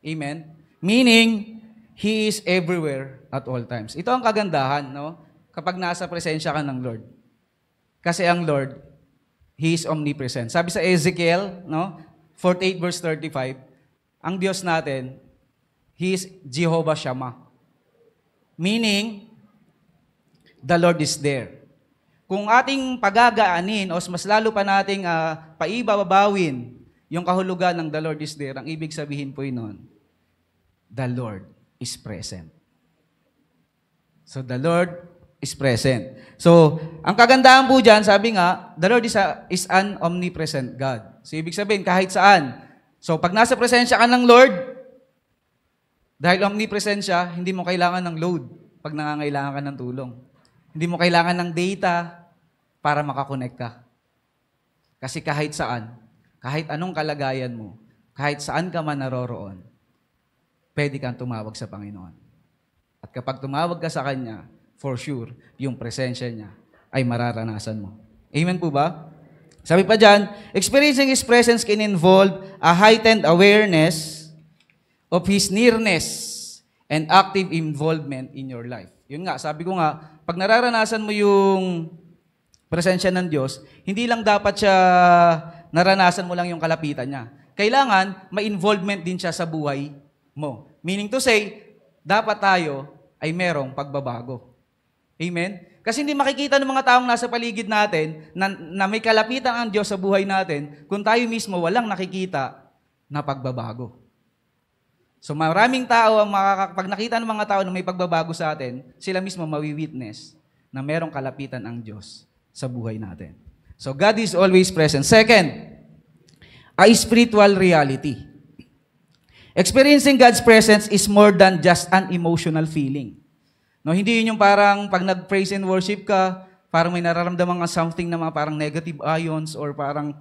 Amen? Meaning, He is everywhere at all times. Ito ang kagandahan, no? Kapag nasa presensya ka ng Lord. Kasi ang Lord, He is omnipresent. Sabi sa Ezekiel, no? 48 verse 35, ang Diyos natin, He is Jehovah Shammah. Meaning, the Lord is there. Kung ating pagagaanin o mas lalo pa nating paibabawin yung kahulugan ng the Lord is there, ang ibig sabihin po yun, the Lord is present. So, the Lord is present. So, ang kagandahan po dyan, sabi nga, the Lord is an omnipresent God. So, ibig sabihin, kahit saan. So, pag nasa presensya ka ng Lord, dahil omnipresent siya, hindi mo kailangan ng load pag nangangailangan ka ng tulong. Hindi mo kailangan ng data para makakonect ka. Kasi kahit saan, kahit anong kalagayan mo, kahit saan ka man naroroon, pwede kang tumawag sa Panginoon. At kapag tumawag ka sa Kanya, for sure, yung presensya niya ay mararanasan mo. Amen po ba? Sabi pa dyan, experiencing His presence can involve a heightened awareness of His nearness and active involvement in your life. Yun nga, sabi ko nga, pag nararanasan mo yung presensya ng Diyos, hindi lang dapat siya naranasan mo lang yung kalapitan niya. Kailangan, may involvement din siya sa buhay mo. Meaning to say, dapat tayo ay merong pagbabago. Amen? Kasi hindi makikita ng mga taong nasa paligid natin na may kalapitan ang Diyos sa buhay natin kung tayo mismo walang nakikita na pagbabago. So maraming tao, pag nakita ng mga tao na may pagbabago sa atin, sila mismo mawi-witness na merong kalapitan ang Diyos sa buhay natin. So God is always present. Second, a spiritual reality. Experiencing God's presence is more than just an emotional feeling. No, hindi yun yung parang pag nag-praise and worship ka, parang may nararamdaman ka something na mga parang negative ions or parang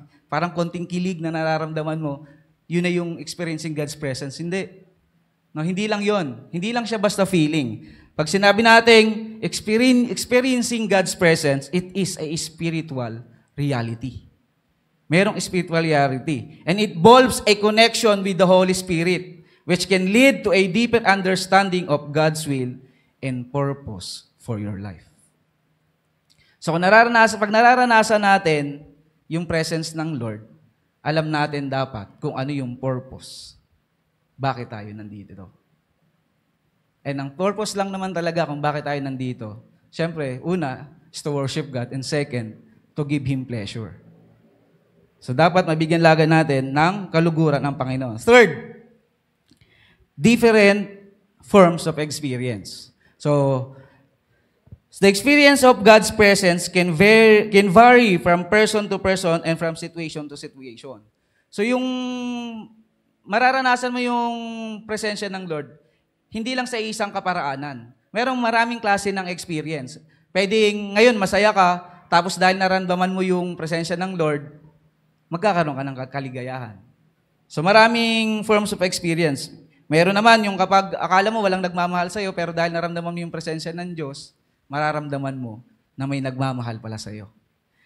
konting kilig na nararamdaman mo, yun na yung experiencing God's presence. Hindi. No, hindi lang yon. Hindi lang siya basta feeling. Pag sinabi nating experiencing God's presence, it is a spiritual reality. Merong spiritual reality. And it involves a connection with the Holy Spirit, which can lead to a deeper understanding of God's will and purpose for your life. So, pag nararanasan natin yung presence ng Lord, alam natin dapat kung ano yung purpose. Bakit tayo nandito? And ang purpose lang naman talaga kung bakit tayo nandito, syempre, una, is to worship God, and second, to give Him pleasure. So dapat mabigyan lagay natin ng kaluguran ng Panginoon. Third, different forms of experience. So, the experience of God's presence can vary from person to person and from situation to situation. So yung mararanasan mo yung presensya ng Lord, hindi lang sa isang kaparaanan. Merong maraming klase ng experience. Pwedeng ngayon masaya ka, tapos dahil naramdaman mo yung presensya ng Lord, magkakaroon ka ng kaligayahan. So maraming forms of experience. Meron naman yung kapag akala mo walang nagmamahal sa'yo, pero dahil naramdaman mo yung presensya ng Diyos, mararamdaman mo na may nagmamahal pala sa'yo.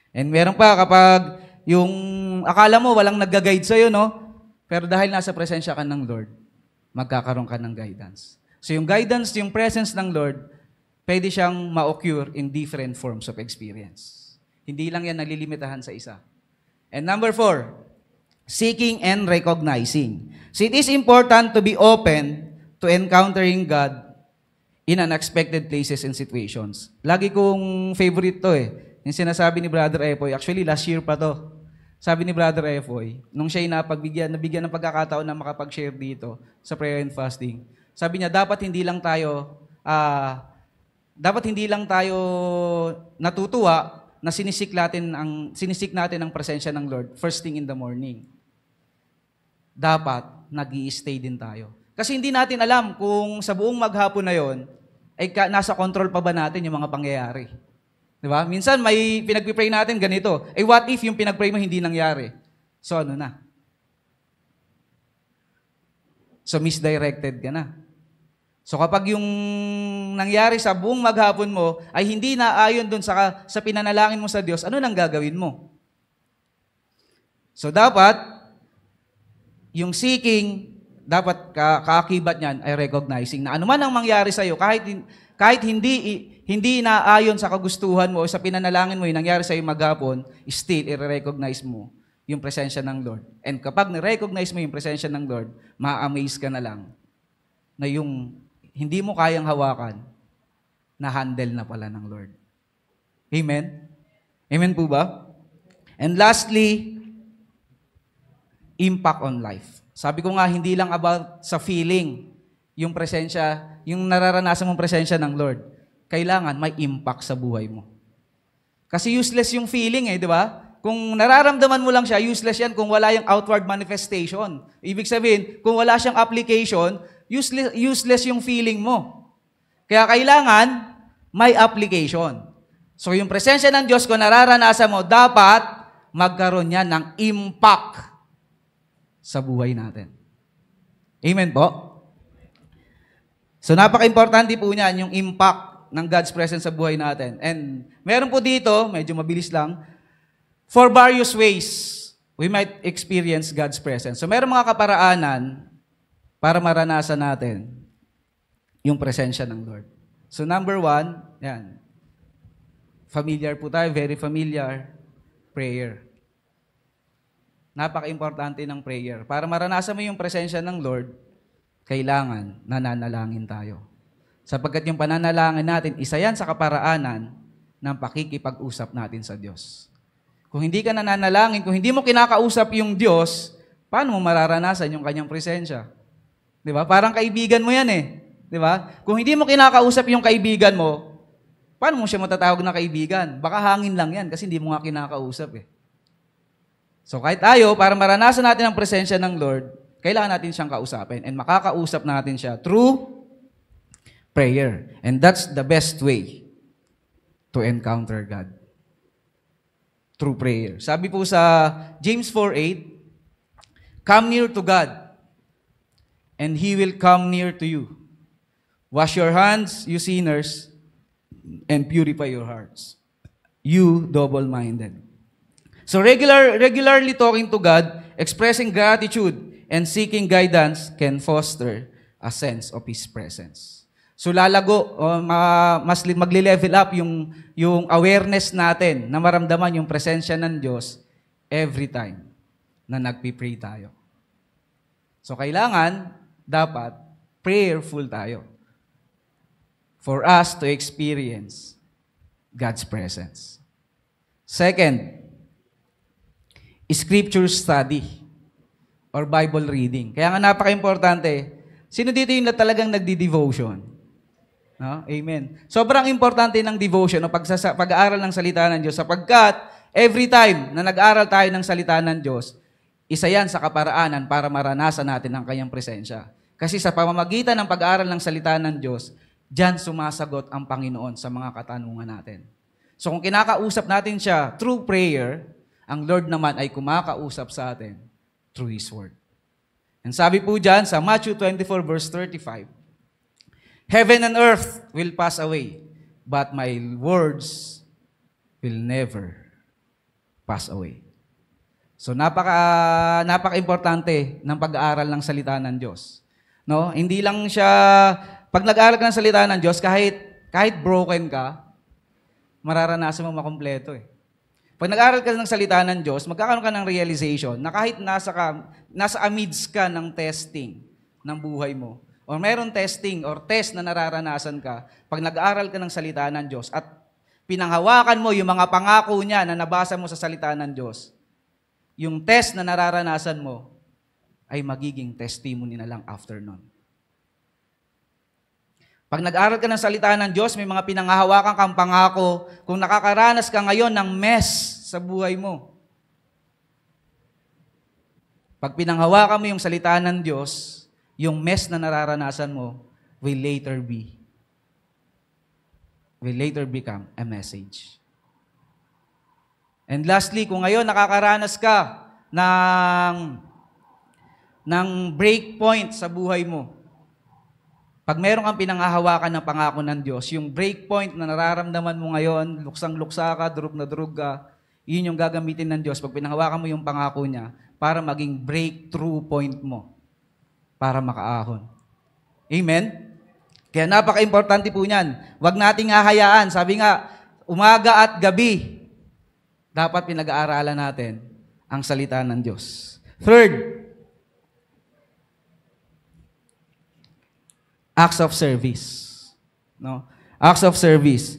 And meron pa kapag yung akala mo walang nag-guide sa'yo, no? Pero dahil nasa presensya ka ng Lord, magkakaroon ka ng guidance. So yung guidance, yung presence ng Lord, pwede siyang ma-occur in different forms of experience. Hindi lang yan nalilimitahan sa isa. And number 4, seeking and recognizing. So it is important to be open to encountering God in unexpected places and situations. Lagi kong favorite to yung sinasabi ni Brother Epoy. Actually, last year pa to. Sabi ni Brother Epoy, nung siya'y nabigyan ng pagkakataon na makapag-share dito sa prayer and fasting, sabi niya, dapat hindi lang tayo natutuwa na sinisik natin ang presensya ng Lord first thing in the morning. Dapat nag-i-stay din tayo. Kasi hindi natin alam kung sa buong maghapon na yon ay nasa control pa ba natin yung mga pangyayari. Di ba? Minsan may pinag-pray natin ganito. What if yung pinag-pray mo hindi nangyari? So ano na? So misdirected ka na. So kapag yung nangyari sa buong maghapon mo ay hindi naayon dun sa pinanalangin mo sa Diyos, ano nang gagawin mo? So dapat, yung seeking, dapat kaakibat niyan ay recognizing na anuman ang mangyari sa'yo, kahit hindi naayon sa kagustuhan mo o sa pinanalangin mo yung nangyari sa'yo maghapon, still i-recognize mo yung presensya ng Lord. And kapag na-recognize mo yung presensya ng Lord, ma-amaze ka na lang na yung hindi mo kayang hawakan, na-handle na pala ng Lord. Amen? Amen po ba? And lastly, impact on life. Sabi ko nga, hindi lang about sa feeling, yung presensya, yung nararanasan mong presensya ng Lord. Kailangan may impact sa buhay mo. Kasi useless yung feeling di ba? Kung nararamdaman mo lang siya, useless yan kung wala yung outward manifestation. Ibig sabihin, kung wala siyang application, useless yung feeling mo. Kaya kailangan may application. So yung presensya ng Diyos, kung nararanasan mo, dapat magkaroon yan ng impact sa buhay natin. Amen po? So napaka-importante po niyan, yung impact ng God's presence sa buhay natin. And meron po dito, medyo mabilis lang, for various ways, we might experience God's presence. So meron mga kaparaanan para maranasan natin yung presensya ng Lord. So number 1, yan. Familiar po tayo, very familiar, prayer. Napaka-importante ng prayer. Para maranasan mo yung presensya ng Lord, kailangan nananalangin tayo. Sapagkat yung pananalangin natin, isa yan sa kaparaanan ng pakikipag-usap natin sa Diyos. Kung hindi ka nananalangin, kung hindi mo kinakausap yung Diyos, paano mo mararanasan yung kanyang presensya? Di ba? Parang kaibigan mo yan Di ba? Kung hindi mo kinakausap yung kaibigan mo, paano mo siya matatawag na kaibigan? Baka hangin lang yan kasi hindi mo nga kinakausap So kahit tayo, para maranasan natin ang presensya ng Lord, kailangan natin siyang kausapin. And makakausap natin siya through prayer. And that's the best way to encounter God. Through prayer. Sabi po sa James 4:8, come near to God, and He will come near to you. Wash your hands, you sinners, and purify your hearts, you double-minded. So regularly talking to God, expressing gratitude, and seeking guidance can foster a sense of His presence. So lalago, mas magle-level up yung awareness natin na maramdaman yung presensya ng Diyos every time na nagpipray tayo. So kailangan, dapat, prayerful tayo for us to experience God's presence. Second, scripture study or Bible reading. Kaya nga napaka-importante, sino dito yung talagang nagdi-devotion? No? Amen. Sobrang importante ng devotion o pag-aaral ng salita ng Diyos sapagkat every time na nag-aaral tayo ng salita ng Diyos, isa yan sa kaparaanan para maranasan natin ang kanyang presensya. Kasi sa pamamagitan ng pag-aaral ng salita ng Diyos, diyan sumasagot ang Panginoon sa mga katanungan natin. So kung kinakausap natin siya through prayer, ang Lord naman ay kumakausap sa atin through His Word. And sabi po diyan sa Matthew 24 verse 35, heaven and earth will pass away, but my words will never pass away. So napaka-importante ng pag-aaral ng salita ng Diyos. No? Hindi lang siya pag nag-aaral ka ng salita ng Diyos, kahit broken ka, mararanasan mo makumpleto Pag nag-aral ka ng salita ng Diyos, magkakaroon ka ng realization na kahit nasa amidst ka ng testing ng buhay mo, o meron testing or test na nararanasan ka, pag nag-aral ka ng salita ng Diyos at pinanghawakan mo yung mga pangako niya na nabasa mo sa salita ng Diyos, yung test na nararanasan mo ay magiging testimony na lang after nun. Pag nag-aral ka ng salita ng Diyos, may mga pinanghahawakan kang pangako. Kung nakakaranas ka ngayon ng mess sa buhay mo, pag pinanghawakan mo yung salita ng Diyos, yung mess na nararanasan mo will later become a message. And lastly, kung ngayon nakakaranas ka ng break point sa buhay mo, pag meron kang pinanghahawakan ng pangako ng Diyos, yung break point na nararamdaman mo ngayon, luksang-luksa ka, durug na durug ka, yun yung gagamitin ng Diyos pag pinanghawakan mo yung pangako niya para maging breakthrough point mo para makaahon. Amen? Kaya napaka-importante po niyan. Huwag nating hahayaan. Sabi nga, umaga at gabi, dapat pinag-aaralan natin ang salita ng Diyos. Third, acts of service. No? Acts of service.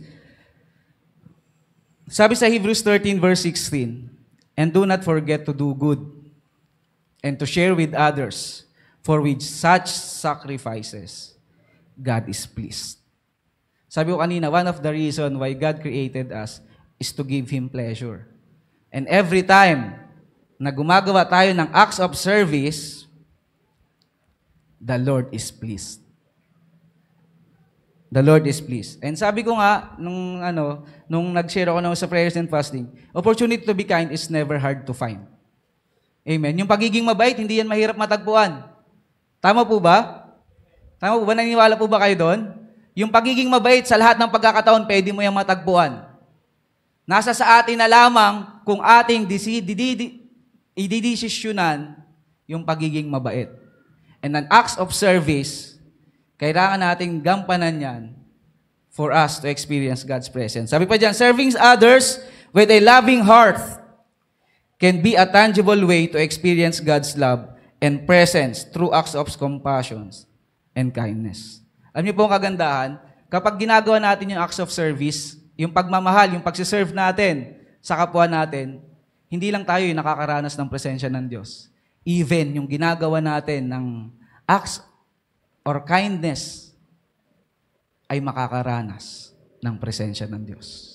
Sabi sa Hebrews 13 verse 16, "And do not forget to do good and to share with others, for with such sacrifices, God is pleased." Sabi ko kanina, one of the reason why God created us is to give Him pleasure. And every time na gumagawa tayo ng acts of service, the Lord is pleased. The Lord is pleased. And sabi ko nga, nung nag-share ako sa prayers and fasting, opportunity to be kind is never hard to find. Amen. Yung pagiging mabait, hindi yan mahirap matagpuan. Tama po ba? Tama po ba? Naniniwala po ba kayo doon? Yung pagiging mabait sa lahat ng pagkakataon, pwede mo yung matagpuan. Nasa sa atin na lamang kung ating ididesisyonan yung pagiging mabait. And an acts of service, kailangan nating gampanan yan for us to experience God's presence. Sabi pa dyan, serving others with a loving heart can be a tangible way to experience God's love and presence through acts of compassion and kindness. Alam niyo po ang kagandahan, kapag ginagawa natin yung acts of service, yung pagmamahal, yung pagsiserve natin sa kapwa natin, hindi lang tayo yung nakakaranas ng presensya ng Diyos. Even yung ginagawa natin ng acts or kindness ay makakaranas ng presensya ng Diyos.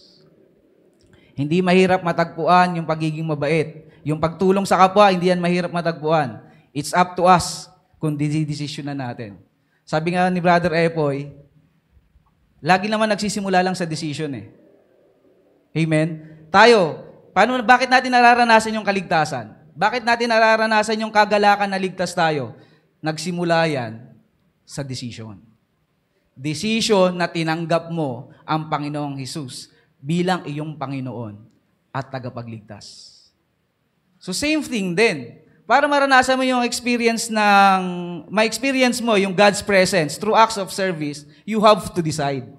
Hindi mahirap matagpuan yung pagiging mabait. Yung pagtulong sa kapwa, hindi yan mahirap matagpuan. It's up to us kung desisyon na natin. Sabi nga ni Brother Epoy, lagi naman nagsisimula lang sa decision eh. Amen? Tayo, bakit natin nararanasan yung kaligtasan? Bakit natin nararanasan yung kagalakan na ligtas tayo? Nagsimula yan sa decision. Decision na tinanggap mo ang Panginoong Hesus bilang iyong Panginoon at tagapagligtas. So same thing din. Para maranasan mo yung ma-experience mo yung God's presence through acts of service, you have to decide.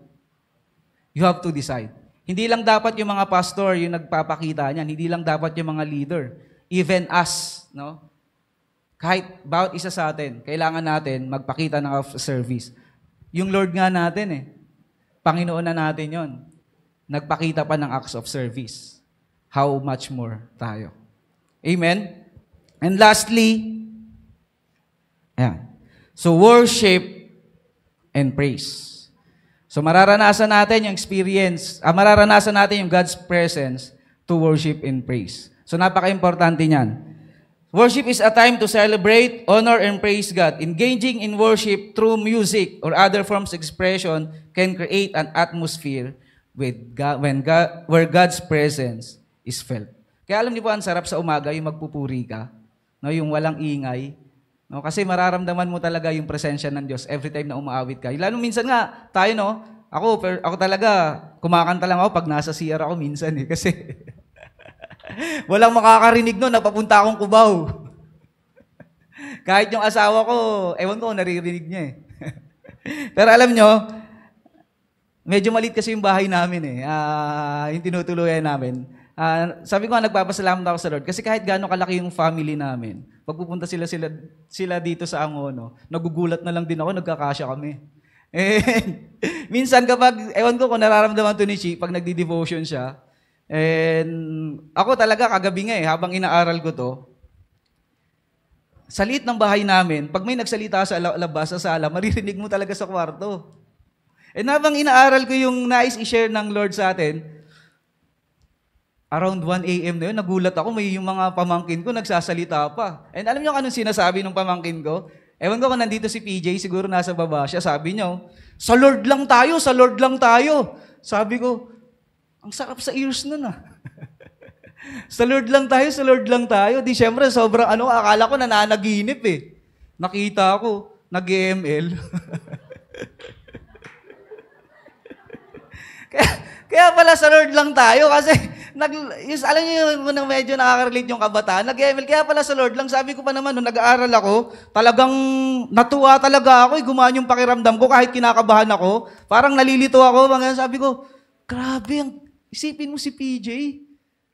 You have to decide. Hindi lang dapat yung mga pastor yung nagpapakita niyan, hindi lang dapat yung mga leader. Even us, no? Kahit bawat isa sa atin, kailangan natin magpakita ng service. Yung Lord nga natin Panginoon na natin yon. Nagpakita pa ng acts of service. How much more tayo? Amen? And lastly, so worship and praise. So mararanasan natin yung God's presence to worship and praise. So napaka-importante niyan. Worship is a time to celebrate, honor, and praise God. Engaging in worship through music or other forms of expression can create an atmosphere where God's presence is felt. Kaya alam niyo po, ang sarap sa umaga yung magpupuri ka, no, yung walang ingay. No, kasi mararamdaman mo talaga yung presensya ng Diyos every time na umaawit ka. Lalo minsan nga, tayo ako talaga, kumakanta lang ako pag nasa CR ako minsan kasi walang makakarinig nun, napapunta akong Cubao. Kahit yung asawa ko, ewan ko, naririnig niya Pero alam nyo, medyo maliit kasi yung bahay namin yung tinutuluyan namin. Sabi ko nga, nagpapasalamat ako sa Lord. Kasi kahit gaano kalaki yung family namin, pagpupunta sila dito sa Angono, nagugulat na lang din ako, nagkakasya kami. And minsan kapag, ewan ko kung nararamdaman to ni Chi, pag nagdi-devotion siya, and ako talaga kagabi nga habang inaaral ko to, sa liit ng bahay namin, pag may nagsalita sa labas, sa sala, maririnig mo talaga sa kwarto. And habang inaaral ko yung nais i-share ng Lord sa atin, around 1 a.m. na yun, nagulat ako, may yung mga pamangkin ko nagsasalita pa. And alam niyo kung anong sinasabi ng pamangkin ko? Ewan ko kung nandito si PJ, siguro nasa baba siya, sabi niyo, sa Lord lang tayo, sa Lord lang tayo. Sabi ko, ang sarap sa ears nun ah. Sa Lord lang tayo, sa Lord lang tayo. Di syempre, sobrang akala ko nananaginip eh. Nakita ko, nag-ML. Kaya pala sa Lord lang tayo kasi alam niyo yung medyo nakaka-relate yung kabataan, nag-ML, kaya pala sa Lord lang. Sabi ko pa naman, nung nag-aaral ako, talagang natuwa talaga ako, gumaan yung pakiramdam ko kahit kinakabahan ako. Parang nalilito ako, sabi ko, grabe, isipin mo si PJ.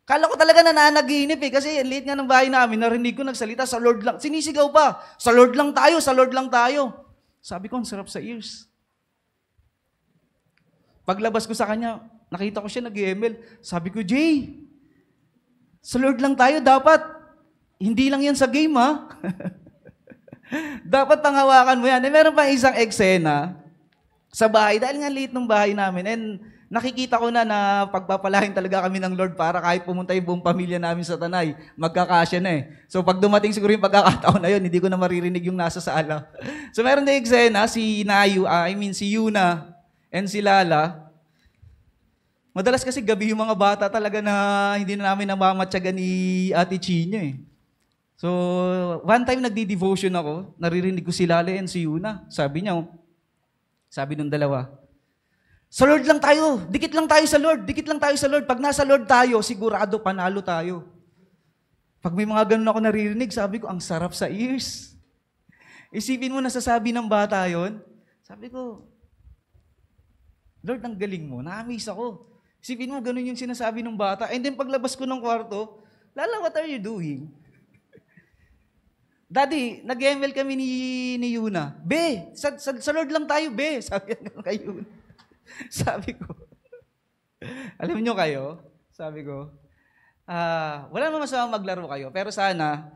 Kala ko talaga nananaginip eh, kasi late nga ng bahay namin, narinig ko nagsalita, sa Lord lang, sinisigaw pa, sa Lord lang tayo, sa Lord lang tayo. Sabi ko, ang sarap sa ears. Paglabas ko sa kanya, nakita ko siya nag-ML. Sabi ko, Jay, sa Lord lang tayo, dapat, hindi lang yan sa game, ha? Dapat panghawakan mo yan. Eh, meron pa isang eksena sa bahay, dahil nga late ng bahay namin, and nakikita ko na pagpapalain talaga kami ng Lord para kahit pumunta yung buong pamilya namin sa Tanay, magkakasya na eh. So pag dumating siguro yung pagkakataon na yun, hindi ko na maririnig yung nasa sala. So meron na eksena, si Yuna and si Lala. Madalas kasi gabi yung mga bata talaga na hindi na namin namamatyaga ni Ate Chino eh. So, one time nagdi-devotion ako, naririnig ko si Lala and si Yuna. Sabi nung dalawa, sa Lord lang tayo, dikit lang tayo sa Lord, dikit lang tayo sa Lord. Pag nasa Lord tayo, sigurado panalo tayo. Pag may mga ganun ako naririnig, sabi ko, ang sarap sa ears. Isipin mo, nasasabi ng bata yon. Sabi ko, Lord, ang galing mo, na-amaze ako. Isipin mo, ganun yung sinasabi ng bata. And then paglabas ko ng kwarto, Lala, what are you doing? Daddy, nag-ML kami ni Yuna. Be, sa Lord lang tayo, be. Sabi kay Yuna. Sabi ko, alam nyo kayo, sabi ko, wala naman masama maglaro kayo, pero sana,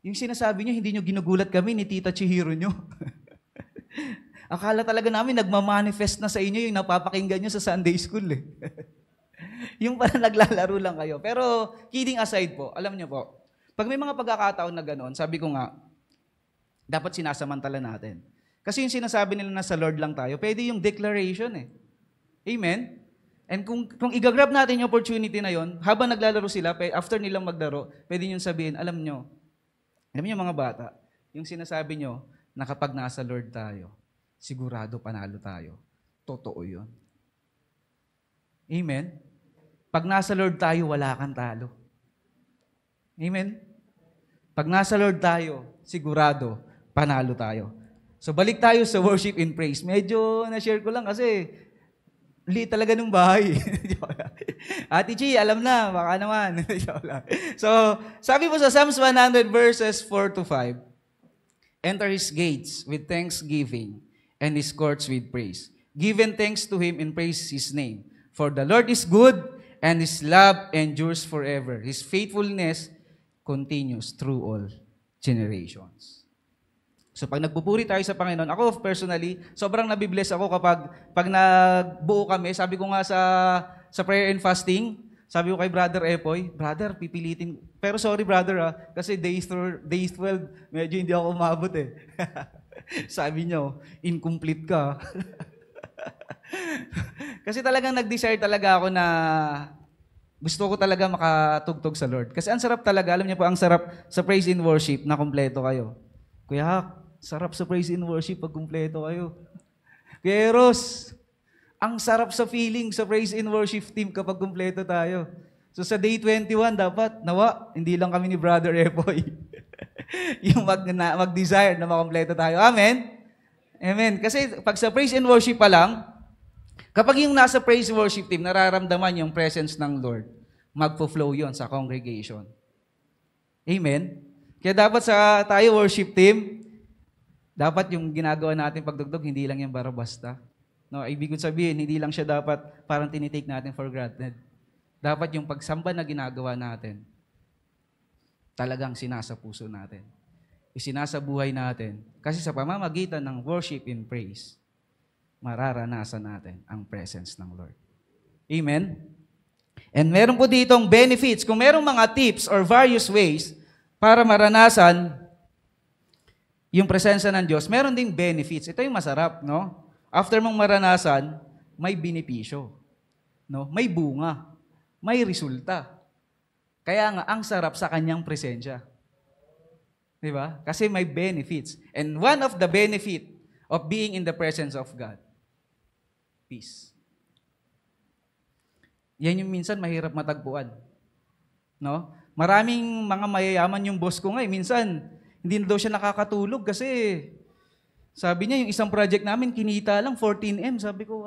yung sinasabi nyo, hindi nyo ginugulat kami ni Tita Chihiro nyo. Akala talaga namin, nagmamanifest na sa inyo yung napapakinggan nyo sa Sunday School eh. Yung pala naglalaro lang kayo. Pero, kidding aside po, alam nyo po, pag may mga pagkakataon na gano'n, sabi ko nga, dapat sinasamantala natin. Kasi yung sinasabi nila na sa Lord lang tayo, pwede yung declaration eh. Amen? And kung igagrab natin yung opportunity na yon, habang naglalaro sila, after nilang maglaro, pwede nyo sabihin, alam nyo mga bata, yung sinasabi nyo na kapag nasa Lord tayo, sigurado panalo tayo. Totoo yun. Amen? Pag nasa Lord tayo, wala kang talo. Amen? Pag nasa Lord tayo, sigurado panalo tayo. So balik tayo sa worship and praise. Medyo na-share ko lang kasi liit talaga ng bahay. Ate Chi, alam na, baka naman. So, sabi po sa Psalms 100 verses 4-5, enter His gates with thanksgiving and His courts with praise. Give thanks to Him and praise His name. For the Lord is good and His love endures forever. His faithfulness continues through all generations. So pag nagpupuri tayo sa Panginoon, ako personally, sobrang nabibless ako kapag nagbuo kami, sabi ko nga sa prayer and fasting, sabi ko kay Brother Epoy, Brother, pipilitin, pero sorry brother kasi days 12, medyo hindi ako umabot eh. Sabi niyo, incomplete ka. Kasi talagang nag-desire talaga ako na gusto ko talaga makatugtog sa Lord. Kasi ang sarap talaga, alam niyo po, ang sarap sa praise and worship na kumpleto kayo. Kuya Hak, sarap sa praise and worship pag kumpleto kayo. Kuya Eros, ang sarap sa feeling sa praise and worship team kapag kumpleto tayo. So sa day 21, dapat, hindi lang kami ni Brother Epoy. Yung mag-desire na makumpleto tayo. Amen? Amen. Kasi pag sa praise and worship pa lang, kapag yung nasa praise and worship team, nararamdaman yung presence ng Lord, magpo-flow yon sa congregation. Amen? Kaya dapat sa tayo worship team, dapat yung ginagawa natin pagdugtog, hindi lang yung basta. No, ibig sabihin, hindi lang siya dapat parang tinitake natin for granted. Dapat yung pagsamba na ginagawa natin, talagang sinasa puso natin. Isinasa buhay natin. Kasi sa pamamagitan ng worship and praise, mararanasan natin ang presence ng Lord. Amen? And meron po ditong benefits. Kung merong mga tips or various ways para maranasan yung presensya ng Diyos, meron ding benefits. Ito yung masarap, no? After mong maranasan, may benepisyo. No? May bunga. May resulta. Kaya nga, ang sarap sa kanyang presensya. Diba? Kasi may benefits. And one of the benefit of being in the presence of God, peace. Yan yung minsan mahirap matagpuan. No? Maraming mga mayayaman yung boss ko nga. Minsan, hindi na daw siya nakakatulog kasi sabi niya, yung isang project namin, kinita lang 14M. Sabi ko,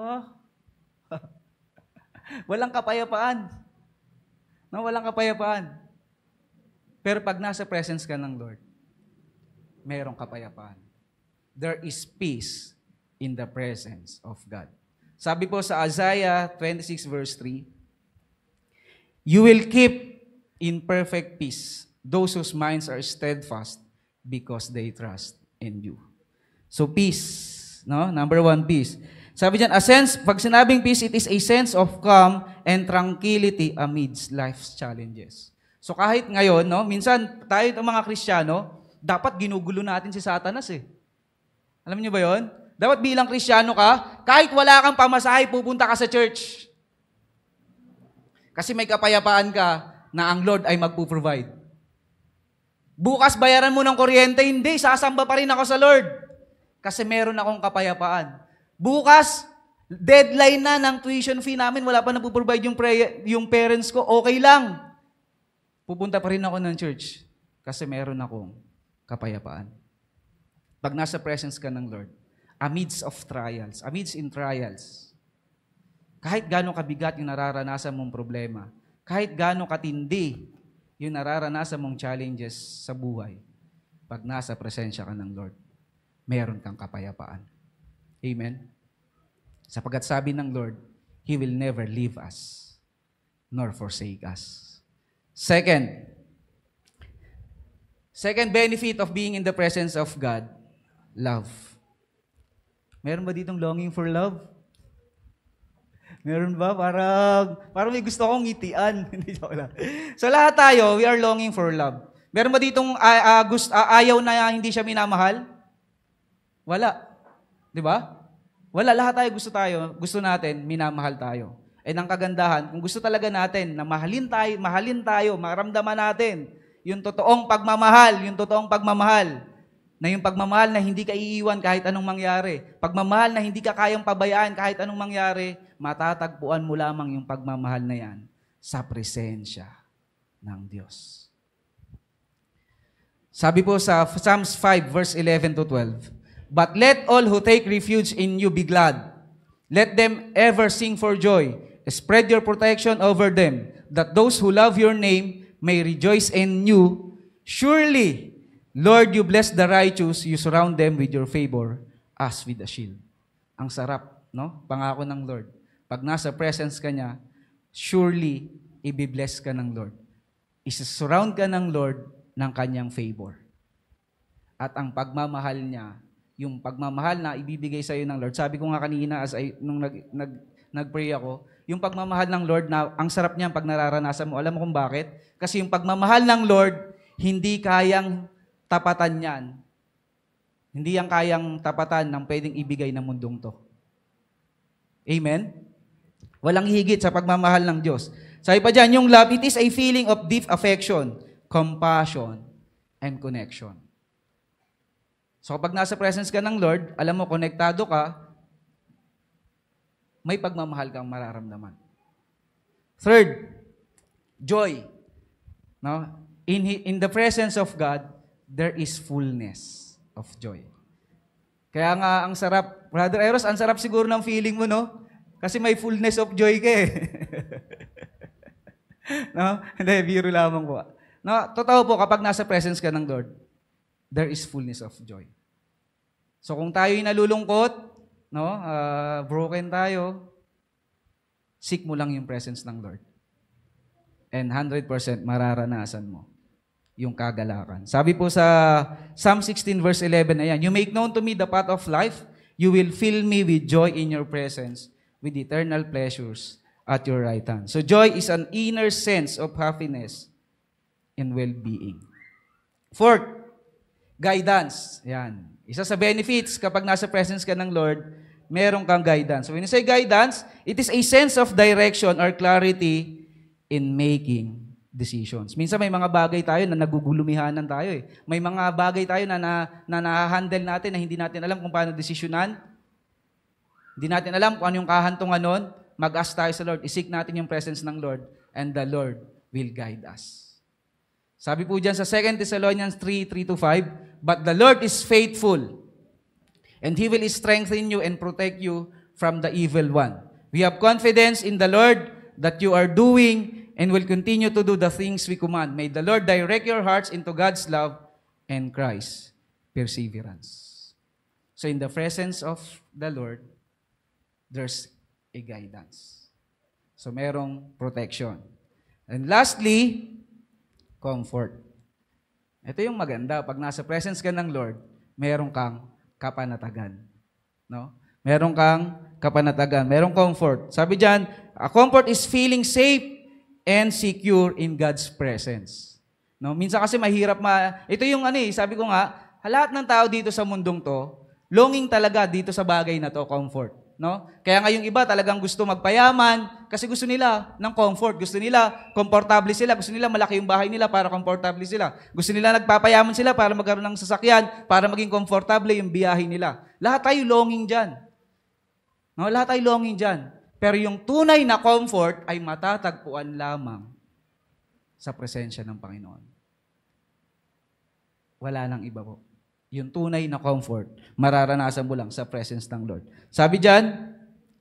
walang kapayapaan. No, walang kapayapaan. Pero pag nasa presence ka ng Lord, merong kapayapaan. There is peace in the presence of God. Sabi po sa Isaiah 26 verse 3, you will keep in perfect peace those whose minds are steadfast because they trust in you. So peace, no? Number 1, peace. Sabi diyan, pag sinabing peace, it is a sense of calm and tranquility amidst life's challenges. So kahit ngayon, no, minsan tayo mga Kristiyano, dapat ginugulo natin si Satanas eh. Alam niyo ba 'yon? Dapat bilang Kristiyano ka, kahit wala kang pamasahe, pupunta ka sa church. Kasi may kapayapaan ka na ang Lord ay magpo-provide. Bukas bayaran mo ng kuryente, hindi, sasamba pa rin ako sa Lord. Kasi meron akong kapayapaan. Bukas, deadline na ng tuition fee namin, wala pa na po-provide yung parents ko, okay lang. Pupunta pa rin ako ng church kasi meron akong kapayapaan. Pag nasa presence ka ng Lord, amidst in trials, kahit gaano kabigat yung nararanasan mong problema, kahit gaano katindi yung nararanasan mong challenges sa buhay, pag nasa presensya ka ng Lord, meron kang kapayapaan. Amen? Sapagkat sabi ng Lord, He will never leave us, nor forsake us. Second benefit of being in the presence of God, love. Meron ba ditong longing for love? Meron ba? Parang may gusto akong ngitian. Hindi joke lang. So lahat tayo, we are longing for love. Meron ba ditong ayaw na hindi siya minamahal? Wala. Di ba? Wala. Lahat tayo, gusto natin, minamahal tayo. Ang kagandahan, kung gusto talaga natin na mahalin tayo, maramdaman natin yung totoong pagmamahal, na yung pagmamahal na hindi ka iiwan kahit anong mangyari, pagmamahal na hindi ka kayang pabayaan kahit anong mangyari, matatagpuan mo lamang yung pagmamahal na yan sa presensya ng Diyos. Sabi po sa Psalms 5 verse 11 to 12, but let all who take refuge in you be glad. Let them ever sing for joy. Spread your protection over them, that those who love your name may rejoice in you. Surely, Lord, you bless the righteous, you surround them with your favor as with a shield. Ang sarap, no? Pangako ng Lord. Pag nasa presence ka niya, surely, ibibless ka ng Lord. Isa-surround ka ng Lord ng kanyang favor. At ang pagmamahal niya, yung pagmamahal na ibibigay sa iyo ng Lord. Sabi ko nga kanina, nung nag-pray ako, yung pagmamahal ng Lord, na ang sarap niya pag nararanasan mo. Alam mo kung bakit? Kasi yung pagmamahal ng Lord, hindi kayang tapatan yan. Hindi yan kayang tapatan ng pwedeng ibigay ng mundong to. Amen? Walang higit sa pagmamahal ng Diyos. Sabi pa dyan, yung love, it is a feeling of deep affection, compassion, and connection. So kapag nasa presence ka ng Lord, alam mo, konektado ka, may pagmamahal kang mararamdaman. Third, joy. No? In the presence of God, there is fullness of joy. Kaya nga, ang sarap, Brother Eros, ang sarap siguro ng feeling mo, no? Kasi may fullness of joy ka eh. No? Hindi, biro lamang po. No, totoo po, kapag nasa presence ka ng Lord, there is fullness of joy. So kung tayo'y nalulungkot, no, broken tayo, seek mo lang yung presence ng Lord. And 100% mararanasan mo yung kagalakan. Sabi po sa Psalm 16 verse 11, ayan, you make known to me the path of life, you will fill me with joy in your presence, with eternal pleasures at your right hand. So joy is an inner sense of happiness and well-being. Fourth, guidance. Yan. Isa sa benefits kapag nasa presence ka ng Lord, meron kang guidance. So when you say guidance, it is a sense of direction or clarity in making decisions. Minsan may mga bagay tayo na nagugulumihanan tayo eh. May mga bagay tayo na na-handle natin na hindi natin alam kung paano desisyonan. Hindi natin alam kung ano yung kahantungan nun. Mag-ask tayo sa Lord, isik natin yung presence ng Lord, and the Lord will guide us. Sabi po dyan sa 2 Thessalonians 3:3-5, but the Lord is faithful, and He will strengthen you and protect you from the evil one. We have confidence in the Lord that you are doing and will continue to do the things we command. May the Lord direct your hearts into God's love and Christ's perseverance. So in the presence of the Lord, there's a guidance. So, merong protection. And lastly, comfort. Ito yung maganda. Pag nasa presence ka ng Lord, meron kang kapanatagan. No? Meron kang kapanatagan. Merong comfort. Sabi dyan, a comfort is feeling safe and secure in God's presence. No? Minsan kasi mahirap ito yung sabi ko nga, lahat ng tao dito sa mundong to, longing talaga dito sa bagay na to, comfort. No? Kaya nga yung iba talagang gusto magpayaman kasi gusto nila ng comfort. Gusto nila komportable sila. Gusto nila malaki yung bahay nila para komportable sila. Gusto nila nagpapayaman sila para magkaroon ng sasakyan, para maging komportable yung biyahe nila. Lahat tayo longing dyan. No? Lahat tayo longing dyan. Pero yung tunay na comfort ay matatagpuan lamang sa presensya ng Panginoon. Wala nang iba po. Yung tunay na comfort, mararanasan mo lang sa presence ng Lord. Sabi dyan,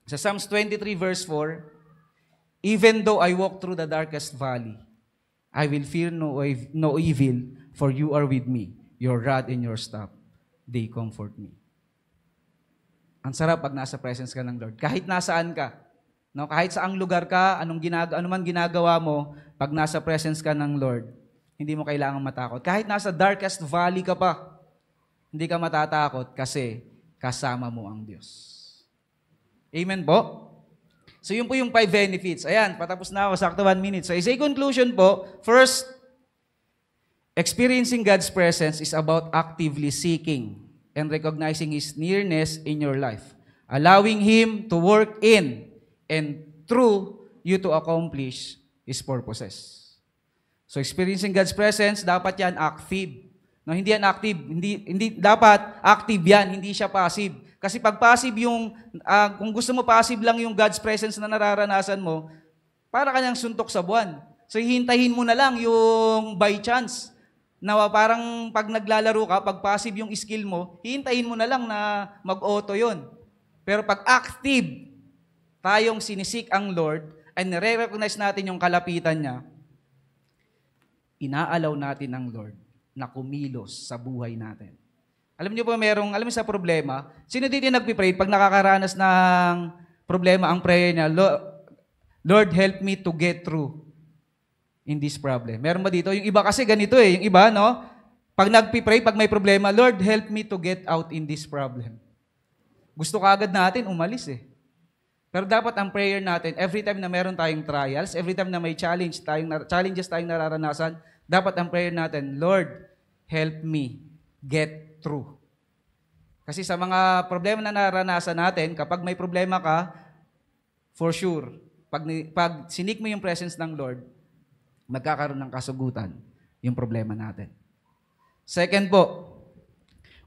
sa Psalms 23 verse 4, even though I walk through the darkest valley, I will fear no evil, for you are with me. Your rod and your staff, they comfort me. Ang sarap pag nasa presence ka ng Lord. Kahit nasaan ka, no? Kahit saang lugar ka, ano man ginagawa mo, pag nasa presence ka ng Lord, hindi mo kailangang matakot. Kahit nasa darkest valley ka pa, hindi ka matatakot kasi kasama mo ang Diyos. Amen po? So yun po yung 5 benefits. Ayan, patapos na ako, sakto 1 minute. So as a conclusion po, first, experiencing God's presence is about actively seeking and recognizing His nearness in your life. Allowing Him to work in and through you to accomplish His purposes. So experiencing God's presence, dapat yan active. No, hindi yan active. Hindi dapat active yan, hindi siya passive. Kasi pag passive yung, kung gusto mo passive lang yung God's presence na nararanasan mo, para kanyang suntok sa buwan. So hihintayin mo na lang yung by chance. Na parang pag naglalaro ka, pag passive yung skill mo, hihintayin mo na lang na mag-auto yon. Pero pag active, tayong sinisik ang Lord, and nare-recognize natin yung kalapitan niya, inaalaw natin ang Lord na kumilos sa buhay natin. Alam niyo po, alam mo sa problema, sino dito yung nagpipray pag nakakaranas ng problema, ang prayer niya, Lord, help me to get through in this problem. Meron ba dito? Yung iba kasi ganito yung iba, no? Pag nagpipray, pag may problema, Lord, help me to get out in this problem. Gusto kaagad natin umalis Pero dapat ang prayer natin, every time na meron tayong trials, every time na may challenges tayong nararanasan, dapat ang prayer natin, Lord, help me get through. Kasi sa mga problema na naranasan natin, kapag may problema ka, for sure, pag sinik mo yung presence ng Lord, magkakaroon ng kasugutan yung problema natin. Second po,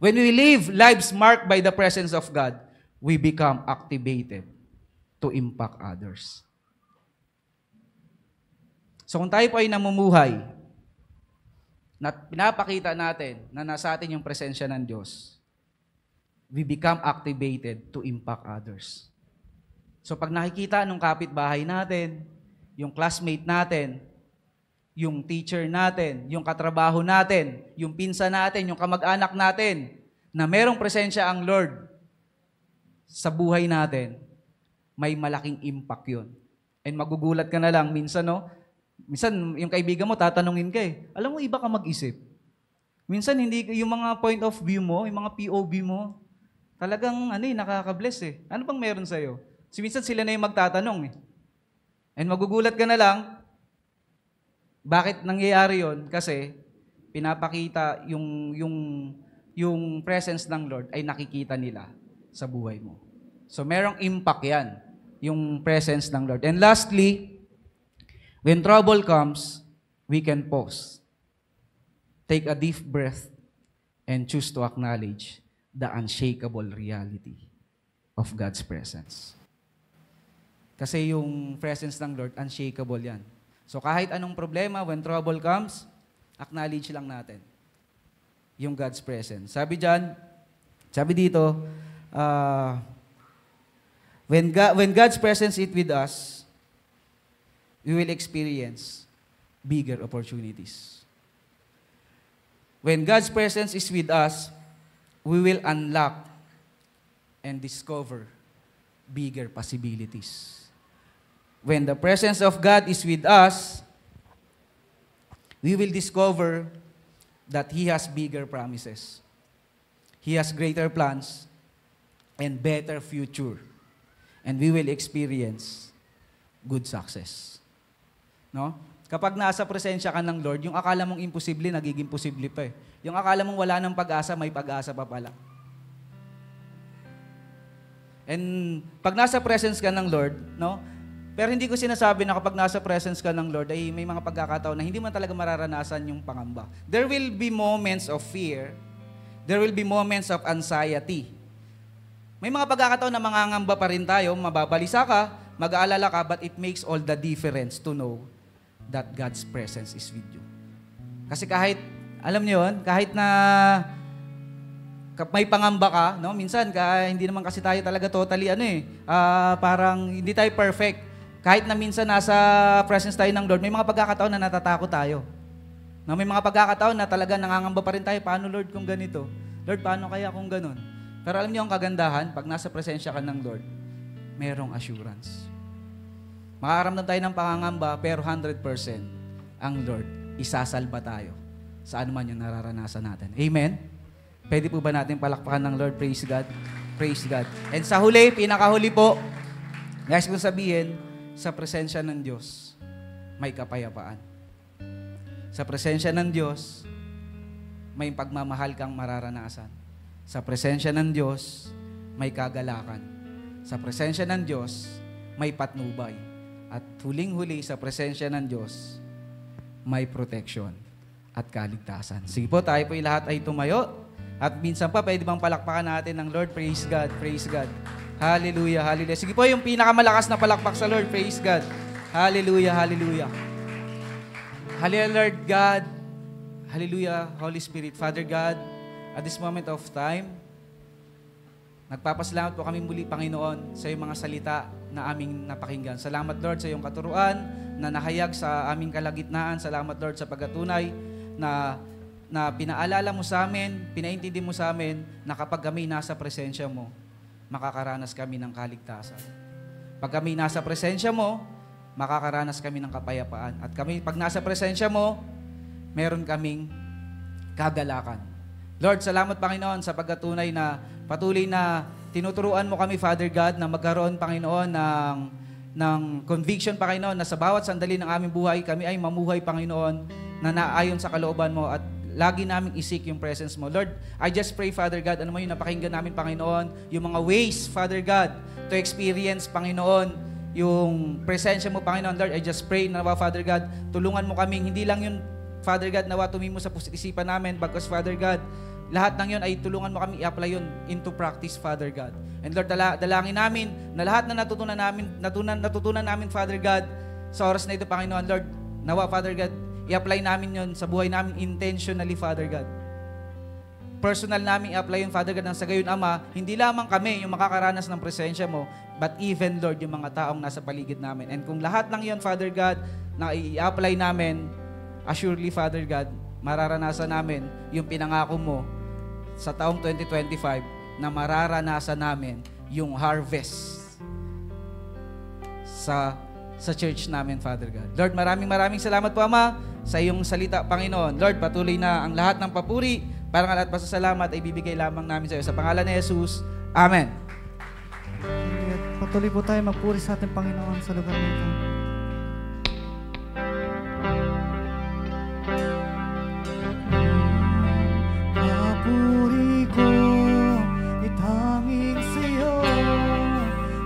when we live lives marked by the presence of God, we become activated to impact others. So kung tayo po ay namumuhay, na pinapakita natin na nasa atin yung presensya ng Diyos, we become activated to impact others. So pag nakikita nung kapitbahay natin, yung classmate natin, yung teacher natin, yung katrabaho natin, yung pinsa natin, yung kamag-anak natin, na merong presensya ang Lord sa buhay natin, may malaking impact yun. And magugulat ka na lang, minsan, no? Minsan, yung kaibigan mo, tatanungin ka eh. Alam mo, iba ka mag-isip. Minsan, hindi, yung mga point of view mo, yung mga POV mo, talagang, nakaka-bless eh. Ano bang meron sa'yo? So, minsan sila na yung magtatanong eh. And magugulat ka na lang, bakit nangyayari yon? Kasi pinapakita yung presence ng Lord ay nakikita nila sa buhay mo. So merong impact yan, yung presence ng Lord. And lastly, when trouble comes, we can pause. Take a deep breath and choose to acknowledge the unshakable reality of God's presence. Kasi yung presence ng Lord, unshakable yan. So kahit anong problema, when trouble comes, acknowledge lang natin yung God's presence. Sabi dito, when God's presence is with us, we will experience bigger opportunities. When God's presence is with us, we will unlock and discover bigger possibilities. When the presence of God is with us, we will discover that He has bigger promises. He has greater plans and better future. And we will experience good success. No? Kapag nasa presensya ka ng Lord, yung akala mong imposible, nagiging posible pa eh. Yung akala mong wala ng pag-asa, may pag-asa pa pala. And pag nasa presence ka ng Lord, no? Pero hindi ko sinasabi na kapag nasa presence ka ng Lord ay may mga pagkakataon na hindi man talaga mararanasan yung pangamba. There will be moments of fear. There will be moments of anxiety. May mga pagkakataon na mangangamba pa rin tayo, mababalisa ka, mag-aalala ka, but it makes all the difference to know that God's presence is with you. Kasi kahit, alam niyo yun, kahit na may pangamba ka, no? Minsan, hindi naman kasi tayo talaga totally, parang hindi tayo perfect. Kahit na minsan nasa presence tayo ng Lord, may mga pagkakataon na natatakot tayo. No, may mga pagkakataon na talaga nangangamba pa rin tayo, paano Lord kung ganito? Lord, paano kaya kung ganun? Pero alam niyo ang kagandahan, pag nasa presensya ka ng Lord, merong assurance. Makakaramdam tayo ng pangangamba, pero 100% ang Lord, isasalba tayo sa anuman yung nararanasan natin. Amen? Pwede po ba natin palakpakan ng Lord? Praise God. Praise God. And sa huli, pinakahuli po, guys, kung sabihin, sa presensya ng Diyos, may kapayapaan. Sa presensya ng Diyos, may pagmamahal kang mararanasan. Sa presensya ng Diyos, may kagalakan. Sa presensya ng Diyos, may patnubay. At huling-huli, sa presensya ng Diyos, may protection at kaligtasan. Sige po, tayo po lahat ay tumayo. At minsan pa, pwede bang palakpakan natin ng Lord? Praise God, praise God. Hallelujah, hallelujah. Sige po, yung pinakamalakas na palakpak sa Lord. Praise God. Hallelujah, hallelujah. Hallelujah, Lord God. Hallelujah, Holy Spirit. Father God, at this moment of time, nagpapasalamat po kami muli, Panginoon, sa iyong mga salita na aming napakinggan. Salamat, Lord, sa iyong katuruan na nahayag sa aming kalagitnaan. Salamat, Lord, sa pagkatunay na pinaalala mo sa amin, pinaintindi mo sa amin na kapag kami nasa presensya mo, makakaranas kami ng kaligtasan. Pag kami nasa presensya mo, makakaranas kami ng kapayapaan. At kami, pag nasa presensya mo, meron kaming kagalakan. Lord, salamat, Panginoon, sa pagkatunay na patuloy na tinuturuan mo kami, Father God, na magkaroon, Panginoon, ng conviction, Panginoon, na sa bawat sandali ng aming buhay, kami ay mamuhay, Panginoon, na naayon sa kalooban mo at lagi namin isik yung presence mo. Lord, I just pray, Father God, ano mo yung napakinggan namin, Panginoon, yung mga ways, Father God, to experience, Panginoon, yung presensya mo, Panginoon. Lord, I just pray na, Father God, tulungan mo kami, hindi lang yun, Father God, nawa tumimo sa isipan namin, bagkus, Father God, lahat ng yun ay tulungan mo kami i-apply yun into practice, Father God. And Lord, dalangin namin na lahat na natutunan namin, Father God, sa oras na ito, Panginoon, Lord, nawa, Father God, i-apply namin yun sa buhay namin intentionally, Father God. Personal namin i-apply yun, Father God, nang sa gayon, Ama, hindi lamang kami yung makakaranas ng presensya mo, but even, Lord, yung mga taong nasa paligid namin. And kung lahat ng yon, Father God, na i-apply namin, assuredly, Father God, mararanasan namin yung pinangako mo sa taong 2025 na mararanasan namin yung harvest sa church namin, Father God. Lord, maraming salamat po, Ama, sa iyong salita, Panginoon. Lord, patuloy na ang lahat ng papuri, parangal at pasasalamat ay bibigay lamang namin sa iyo. Sa pangalan ni Jesus, Amen. At patuloy po tayo magpuri sa ating Panginoon sa lugar nito. Papuri ko itanging sa'yo,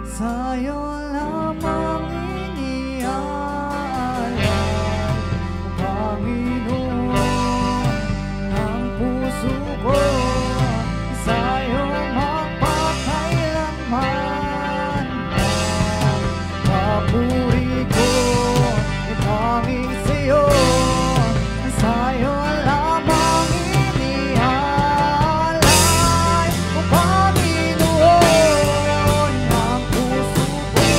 sa'yo lamang iniaalay, Panginoon, ang puso ko, sa'yo mapakailanman. Papuri ko itanging sa'yo, sa'yo lamang iniaalay, O Panginoon, ang puso ko,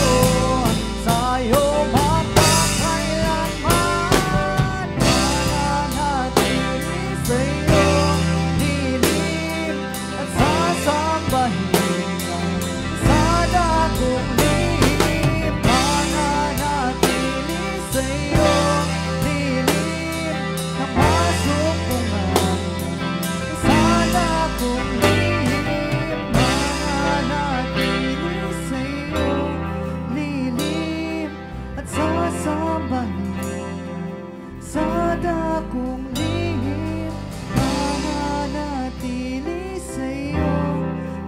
sa'yo mapakailanman. Mananatili sa'yo, dilim at sasambahin sa dakong lihim. Mananatili sa'yo, dilim na masumpungan sa dakong lihim. Mananatili sa'yo, lilim at sasambahin sa dakong lihim. Mananatili sa'yo,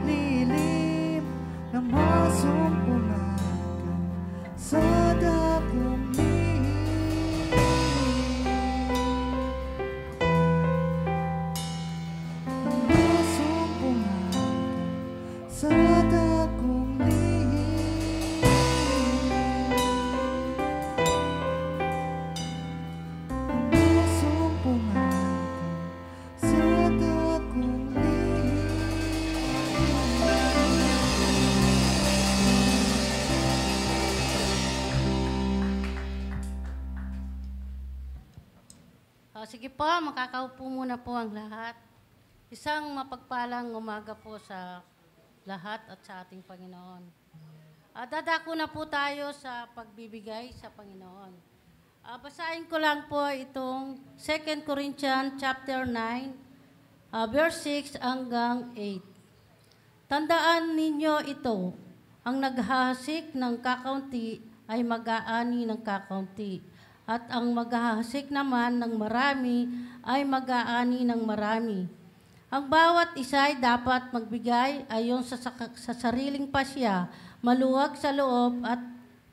lilim na masumpungan sa dakong lihim. Masumpungan sa dakong lihim. Masumpungan sa dakong lihim. Sige po, makakaupo muna po ang lahat. Isang mapagpalang umaga po sa lahat at sa ating Panginoon. Dadako na po tayo sa pagbibigay sa Panginoon. Basahin ko lang po itong 2 Corinthians chapter 9, verse 6 hanggang 8. Tandaan ninyo ito, ang naghahasik ng kakaunti ay mag-aani ng kakaunti, at ang maghahasik naman ng marami ay mag-aani ng marami. Ang bawat isa ay dapat magbigay ayon sa sariling pasya, maluwag sa loob at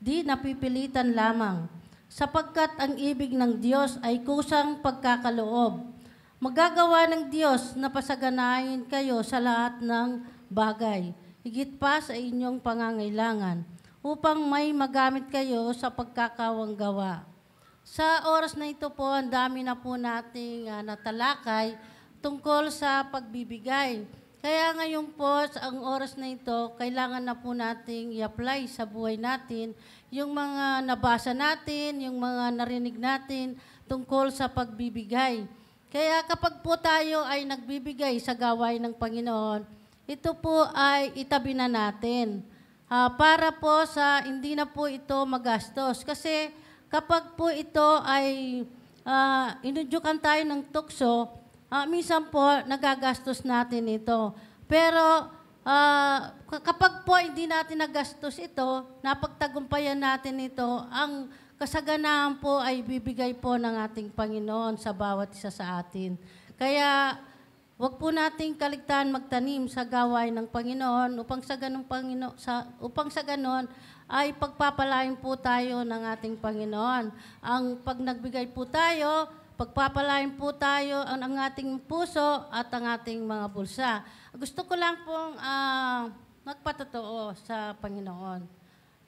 di napipilitan lamang, sapagkat ang ibig ng Diyos ay kusang pagkakaloob. Magagawa ng Diyos na pasaganahin kayo sa lahat ng bagay, higit pa sa inyong pangangailangan, upang may magamit kayo sa pagkakawanggawa. Sa oras na ito po, ang dami na po nating natalakay tungkol sa pagbibigay. Kaya ngayon po, ang oras na ito, kailangan na po nating i-apply sa buhay natin yung mga nabasa natin, yung mga narinig natin tungkol sa pagbibigay. Kaya kapag po tayo ay nagbibigay sa gawain ng Panginoon, ito po ay itabi na natin. Para po sa hindi na po ito magastos. Kasi kapag po ito ay inudyukan tayo ng tukso, minsan po nagagastos natin ito. Pero kapag po hindi natin nagastos ito, napagtagumpayan natin ito, ang kasaganaan po ay bibigay po ng ating Panginoon sa bawat isa sa atin. Kaya wag po nating kaligtaan magtanim sa gawain ng Panginoon upang sa ganon ay pagpapalain po tayo ng ating Panginoon. Ang pag nagbigay po tayo, pagpapalain po tayo ang ating puso at ang ating mga bulsa. Gusto ko lang pong magpatotoo sa Panginoon.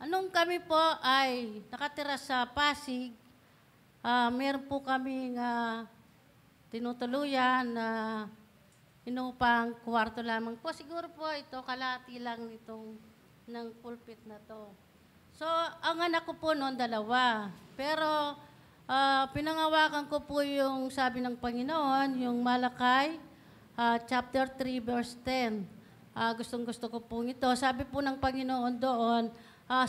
Anong kami po ay nakatira sa Pasig, meron po kaming tinutuluyan na inupang kwarto lamang po. Siguro po ito, kalahati lang itong ng pulpit na to. So, ang anak ko po noon, 2. Pero, pinangawakan ko po yung sabi ng Panginoon, yung Malakay, chapter 3, verse 10. Gustong-gusto ko po ito. Sabi po ng Panginoon doon,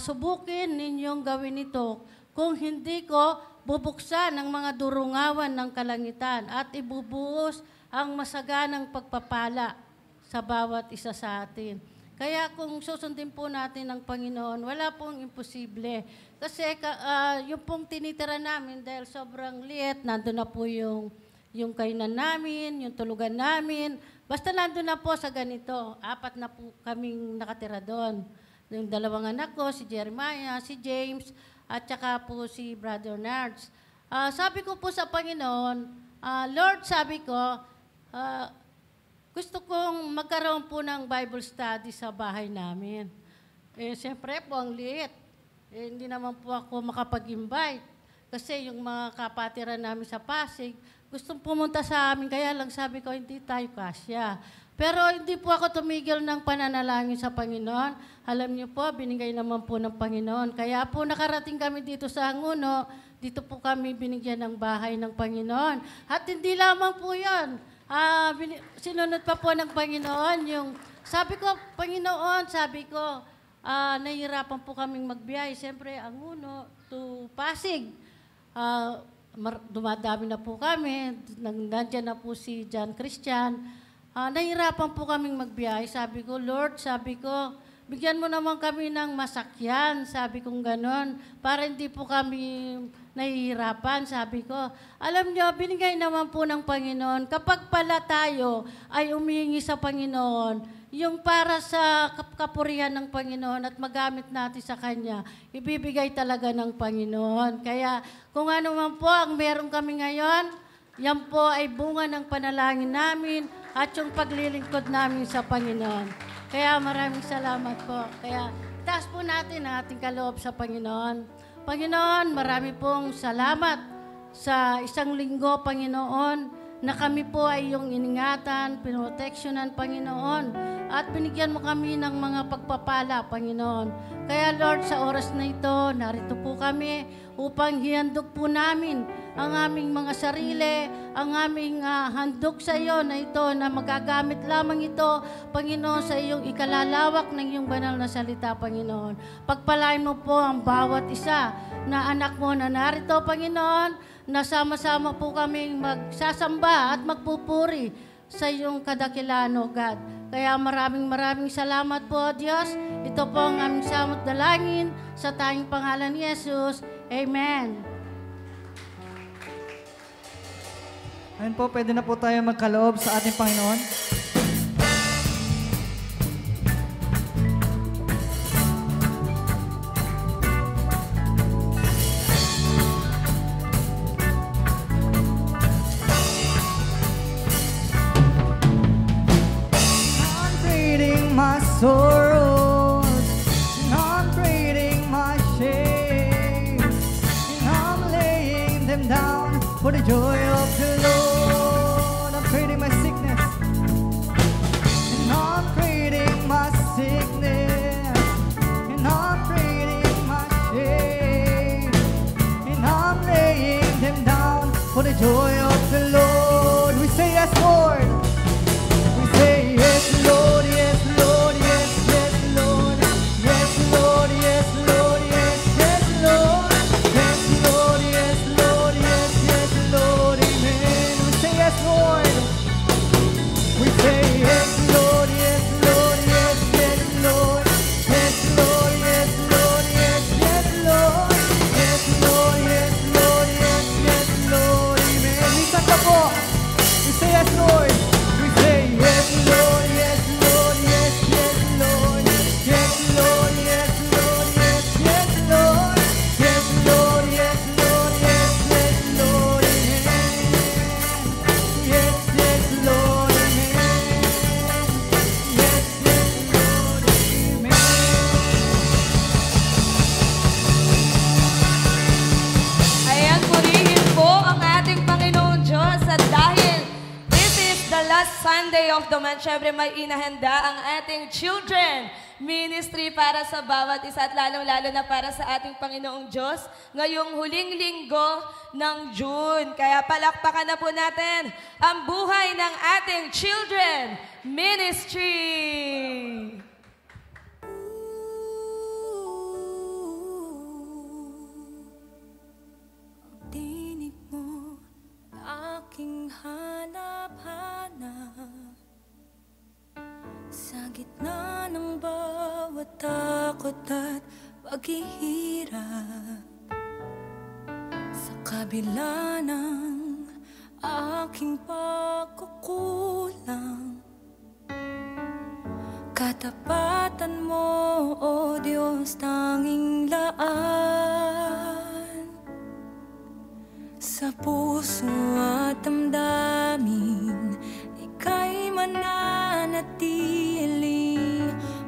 subukin ninyong gawin ito kung hindi ko bubuksan ang mga durungawan ng kalangitan at ibubuhos ang masaganang pagpapala sa bawat isa sa atin. Kaya kung susundin po natin ang Panginoon, wala pong imposible. Kasi yung pong tinitira namin, dahil sobrang liit, nandun na po yung kainan namin, yung tulugan namin. Basta nandun na po sa ganito. 4 na po kaming nakatira doon. Yung 2 anak ko, si Jeremiah, si James, at saka po si Brother Nards. Sabi ko po sa Panginoon, Lord, sabi ko, gusto kong magkaroon po ng Bible study sa bahay namin. Siyempre po, ang liit. Hindi naman po ako makapag-invite. Kasi yung mga kapatiran namin sa Pasig, gustong pumunta sa amin, kaya lang sabi ko, hindi tayo kasya. Pero hindi po ako tumigil ng pananalangin sa Panginoon. Alam niyo po, binigay naman po ng Panginoon. Kaya po nakarating kami dito sa Anguno, dito po kami binigyan ng bahay ng Panginoon. At hindi lamang po yan. Sinunod pa po ng Panginoon yung, sabi ko, Panginoon, sabi ko, nahihirapan po kaming magbiyahe. Siyempre, Anguno to Pasig. Dumadami na po kami. Nandiyan na po si John Christian. Nahihirapan po kaming magbiyahe. Sabi ko, Lord, sabi ko, bigyan mo naman kami ng masakyan. Sabi kong ganon. Para hindi po kami nahihirapan, sabi ko. Alam niyo, binigay naman po ng Panginoon. Kapag pala tayo ay umihingi sa Panginoon, yung para sa kapurihan ng Panginoon at magamit natin sa Kanya, ibibigay talaga ng Panginoon. Kaya kung ano man po ang meron kami ngayon, yan po ay bunga ng panalangin namin at yung paglilingkod namin sa Panginoon. Kaya maraming salamat po. Kaya taas po natin ang ating kaloob sa Panginoon. Panginoon, marami pong salamat sa isang linggo, Panginoon, na kami po ay iyong iningatan, pinoteksyonan, Panginoon, at binigyan mo kami ng mga pagpapala, Panginoon. Kaya Lord, sa oras na ito, narito po kami upang hihandog po namin ang aming mga sarili, ang aming handog sa iyo na ito, na magagamit lamang ito, Panginoon, sa iyong ikalalawak ng iyong banal na salita, Panginoon. Pagpalain mo po ang bawat isa na anak mo na narito, Panginoon, na sama-sama po kaming magsasamba at magpupuri sa iyong kadakilaan, O God. Kaya maraming salamat po, Diyos. Ito po ang aming samot dalangin sa tanging pangalan ni Jesus. Amen. Ayun po, pwede na po tayo magkaloob sa ating Panginoon. I'm trading my sorrows, and I'm trading my shame, and I'm laying them down for the joy of the Lord. I'm trading my sickness, and I'm trading my sickness, and I'm trading my shame, and I'm laying them down for the joy of the Lord. We say yes, Lord. We say yes, Lord, yes, Lord, yes, yes, Lord, yes, Lord, yes, Lord, yes, yes, Lord, yes, Lord, yes, Lord, yes, yes, Lord, amen. We say yes, Lord. We say yes, Lord, yes, Lord, yes, yes, Lord, yes, Lord, yes, Lord, yes, yes, Lord, yes, Lord, yes, Lord, yes, yes, Lord, amen. Minsan ka po. We say yes, Lord. We say yes, Lord, yes, Lord, yes, yes, Lord, yes, Lord, yes, Lord, yes, yes, Lord, yes, Lord, yes, Lord, yes, yes, Lord, amen. Yes, yes, Lord, amen. Yes, yes, Lord, amen. Ayan, purihin po ang ating Panginoon Diyos at dahil this is the last Sunday of the month, syempre may inahanda ang ating children ministry para sa bawat isa at lalong-lalo na para sa ating Panginoong Diyos ngayong huling linggo ng June. Kaya palakpakan na po natin ang buhay ng ating Children Ministry. Tinig mo aking hanap-hanap sa gitna ng bawat takot at paghihirap, sa kabila ng aking pagkukulang, katapatan mo, O Diyos, tanging laan sa puso at damdamin. Ika'y mananatili,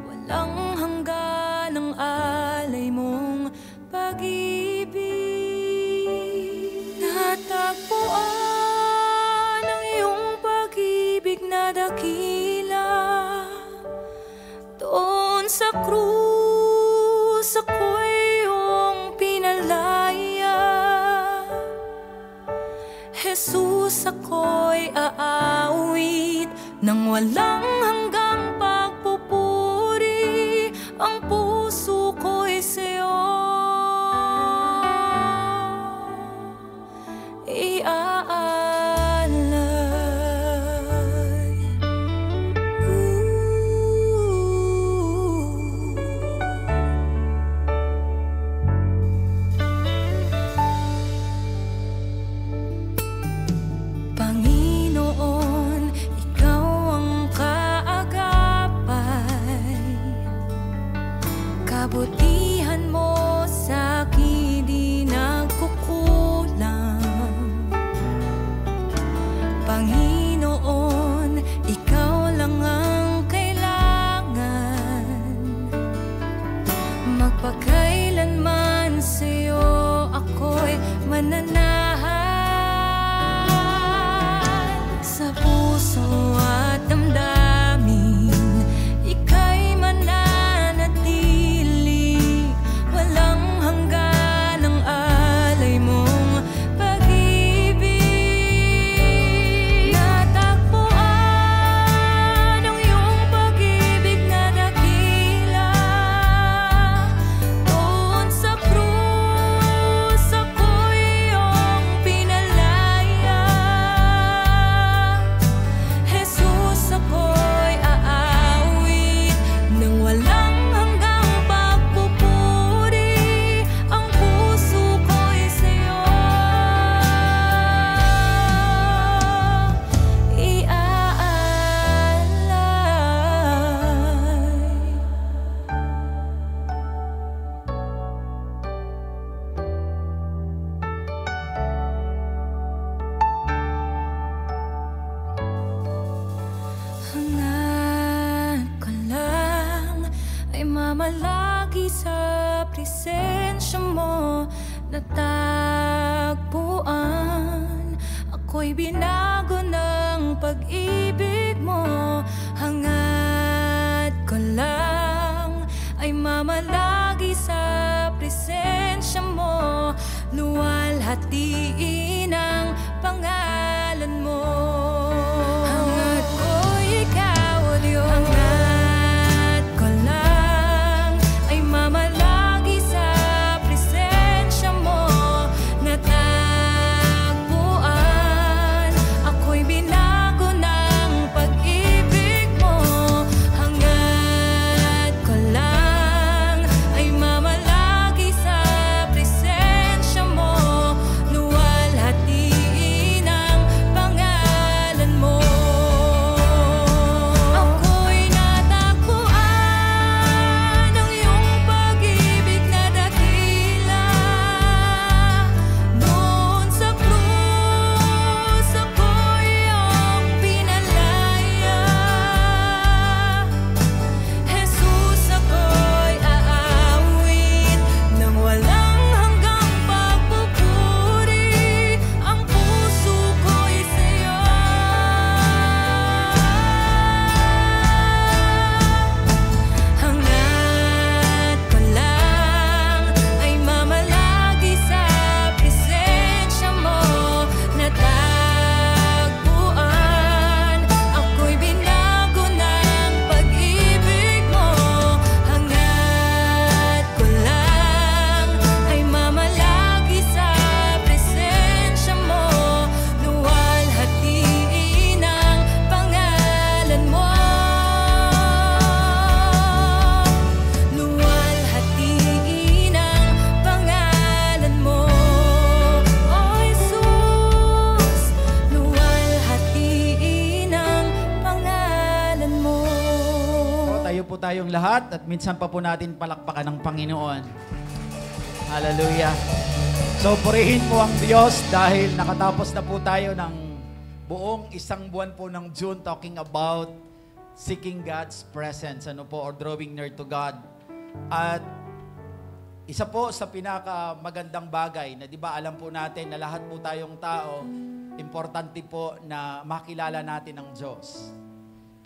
walang hanggan ang alay mong pag-ibig. Natagpuan ang iyong pag-ibig na dakila, doon sa krus ako'y iyong pinalaya. Jesus, ako'y aawit nang walang hanggang pagpupuri. Ang puso ko'y sa'yo iaalay. Panginoon, ikaw ang kaagapay, kabutihan mo sa'kin di nagkukulang. Panginoon, ikaw lang ang kailangan, magpakailanman sa'yo ako'y mananahan. Sa puso at damdamin, ika'y mananatili, walang hanggan ang alay mong pag-ibig. Natagpuan ang iyong pag-ibig na dakila, doon sa krus ako'y iyong pinalaya. Jesus, ako'y aawit nang walang hanggang pagpupuri. Ang puso ko'y sa'yo iaalay. Hangad ko lang ay mamalagi sa presensya mo, natagpuan. Ako'y binago ng pag-ibig mo. Hangad ko lang ay mamalagi sa presensya mo, luwalhatiin ang pangalan mo. Hangad ko'y ikaw, O Diyos. Hangad ko lang ay mamalagi sa presensya mo, natagpuan. Ako'y binago ng pag-ibig mo. Hangad ko lang ay mamalagi sa presensya mo, luwal po tayong lahat at minsan pa po natin palakpakan ng Panginoon. Hallelujah. So purihin po ang Diyos dahil nakatapos na po tayo ng buong isang buwan po ng June talking about seeking God's presence, or drawing near to God. At isa po sa pinakamagandang bagay na 'di ba alam po natin na lahat po tayong tao, importante po na makilala natin ang Diyos.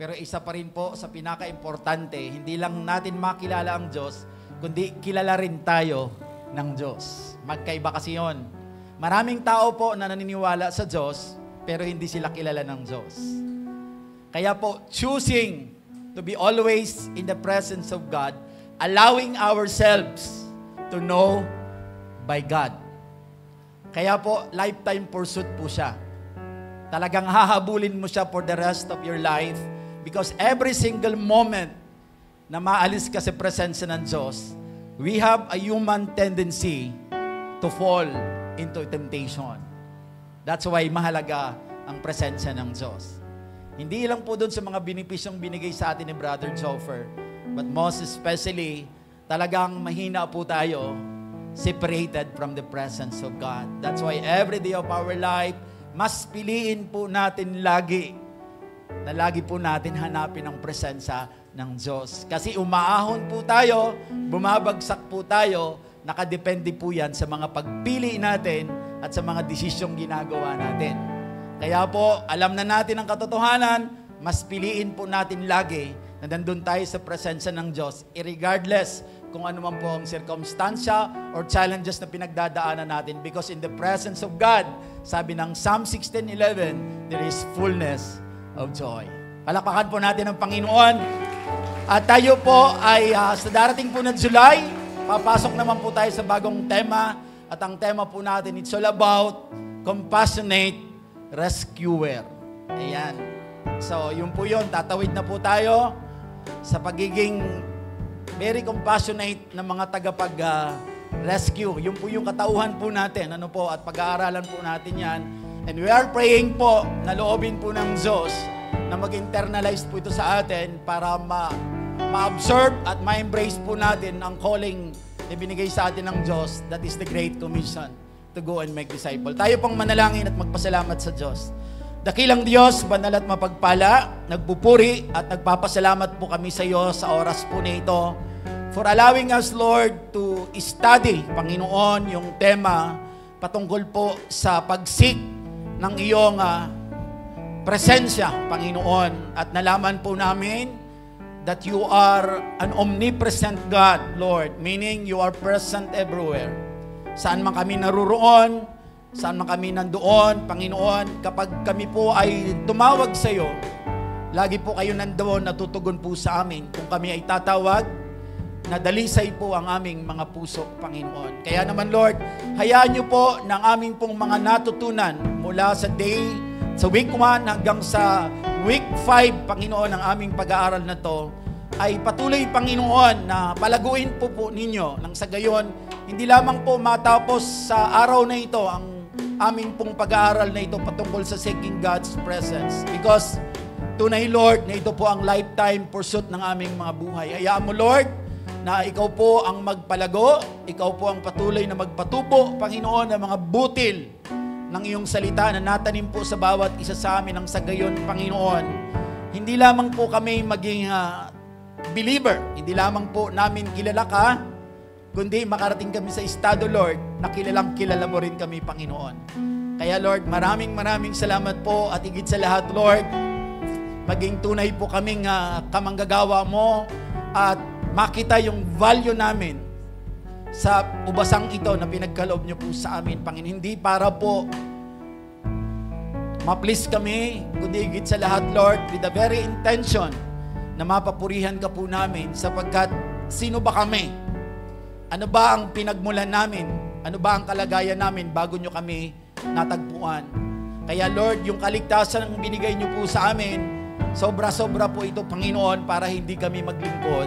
Pero isa pa rin po sa pinaka-importante, hindi lang natin makilala ang Diyos, kundi kilala rin tayo ng Diyos. Magkaiba kasi yun. Maraming tao po na naniniwala sa Diyos, pero hindi sila kilala ng Diyos. Kaya po, choosing to be always in the presence of God, allowing ourselves to know by God. Kaya po, lifetime pursuit po siya. Talagang hahabulin mo siya for the rest of your life because every single moment na maalis ka sa presensya ng Diyos, we have a human tendency to fall into temptation. That's why mahalaga ang presensya ng Diyos. Hindi lang po doon sa mga benepisyong binigay sa atin ni Brother Joffer, but most especially, talagang mahina po tayo separated from the presence of God. That's why every day of our life, mas piliin po natin lagi na lagi po natin hanapin ang presensya ng Diyos. Kasi umaahon po tayo, bumabagsak po tayo, nakadepende po yan sa mga pagpili natin at sa mga desisyong ginagawa natin. Kaya po, alam na natin ang katotohanan, mas piliin po natin lagi na nandun tayo sa presensya ng Diyos, irregardless kung ano man po ang circumstansya or challenges na pinagdadaanan natin. Because in the presence of God, sabi ng Psalm 16:11, there is fullness of joy. Palakpakan po natin ang Panginoon. At tayo po ay sa darating po na July, papasok naman po tayo sa bagong tema. At ang tema po natin, it's all about compassionate rescuer. Ayan. So, yun po yun. Tatawid na po tayo sa pagiging very compassionate na mga tagapag-rescue. Yun po yung katauhan po natin. At pag-aaralan po natin yan. And we are praying po na loobin po ng Diyos na mag-internalize po ito sa atin para ma-observe at ma-embrace po natin ang calling na binigay sa atin ng Diyos. That is the Great Commission to go and make disciples. Tayo pong manalangin at magpasalamat sa Diyos. Dakilang Diyos, banal at mapagpala, nagpupuri at nagpapasalamat po kami sa iyo sa oras po na ito for allowing us, Lord, to study, Panginoon, yung tema patungkol po sa pagsik ng iyong presensya, Panginoon. At nalaman po namin that you are an omnipresent God, Lord, meaning you are present everywhere. Saan man kami naruroon, saan man kami nandoon, Panginoon, kapag kami po ay tumawag sa iyo, lagi po kayo nandoon, natutugon po sa amin. Kung kami ay tatawag, nadalisay po ang aming mga puso, Panginoon. Kaya naman, Lord, hayaan niyo po ng aming pong mga natutunan mula sa week 1 hanggang sa week 5, Panginoon, ang aming pag-aaral na to, ay patuloy, Panginoon, na palaguin po ninyo nang sa gayon, hindi lamang po matapos sa araw na ito ang aming pong pag-aaral na ito patungkol sa seeking God's presence. Because tunay, Lord, na ito po ang lifetime pursuit ng aming mga buhay. Hayaan mo, Lord, na ikaw po ang magpalago, ikaw po ang patuloy na magpatubo, Panginoon, ng mga butil ng iyong salita na natanim po sa bawat isa sa amin ang sa gayon, Panginoon. Hindi lamang po kami maging believer, hindi lamang po namin kilala ka, kundi makarating kami sa estado, Lord, na kilalang kilala mo rin kami, Panginoon. Kaya, Lord, maraming salamat po at higit sa lahat, Lord, maging tunay po kaming kamanggagawa mo at makita yung value namin sa ubasang ito na pinagkaloob niyo po sa amin, Panginoon. Hindi para po ma-please kami, kundi higit sa lahat, Lord, with the very intention na mapapurihan ka po namin sapagkat sino ba kami? Ano ba ang pinagmulan namin? Ano ba ang kalagayan namin bago nyo kami natagpuan? Kaya, Lord, yung kaligtasan ang binigay nyo po sa amin, sobra-sobra po ito, Panginoon, para hindi kami maglingkod.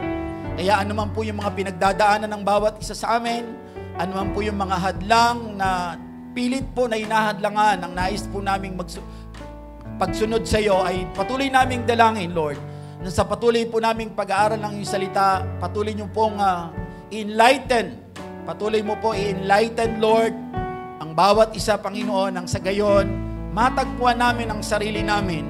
Kaya anuman po yung mga pinagdadaanan ng bawat isa sa amin, anuman po yung mga hadlang na pilit po na hinahadlangan ang nais po naming pagsunod sa iyo, ay patuloy naming dalangin, Lord, na sa patuloy po naming pag-aaral ng iyong salita, patuloy niyo pong enlighten. Patuloy mo po i-enlighten, Lord, ang bawat isa, Panginoon, nang sa gayon, matagpuan namin ang sarili namin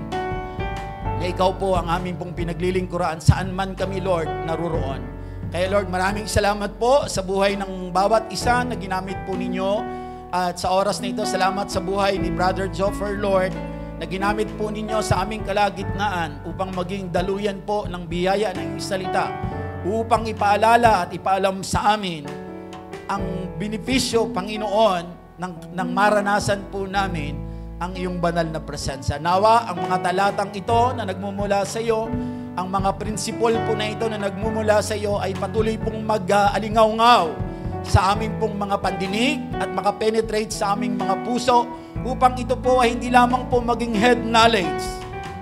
na ikaw po ang aming pong pinaglilingkuran saan man kami, Lord, naruroon. Kaya, Lord, maraming salamat po sa buhay ng bawat isa na ginamit po ninyo. At sa oras na ito, salamat sa buhay ni Brother Joffer, Lord, na ginamit po ninyo sa aming kalagitnaan upang maging daluyan po ng biyaya ng iyong salita, upang ipaalala at ipaalam sa amin ang benepisyo, Panginoon, ng maranasan po namin ang iyong banal na presensya. Nawa, ang mga talatang ito na nagmumula sa iyo, ang mga prinsipol po na ito na nagmumula sa iyo ay patuloy pong mag-alingaw-ngaw sa aming pong mga pandinig at makapenetrate sa aming mga puso upang ito po ay hindi lamang po maging head knowledge,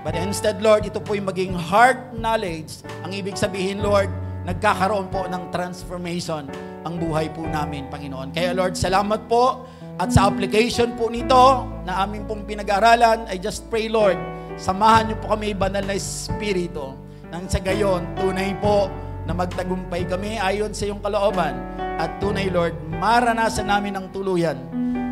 but instead, Lord, ito po ay maging heart knowledge. Ang ibig sabihin, Lord, nagkakaroon po ng transformation ang buhay po namin, Panginoon. Kaya, Lord, salamat po. At sa application po nito na aming pong pinag-aralan, I just pray, Lord, samahan niyo po kami, banal na Espiritu, nang sa gayon, tunay po na magtagumpay kami ayon sa iyong kalooban. At tunay, Lord, maranasan namin ang tuluyan,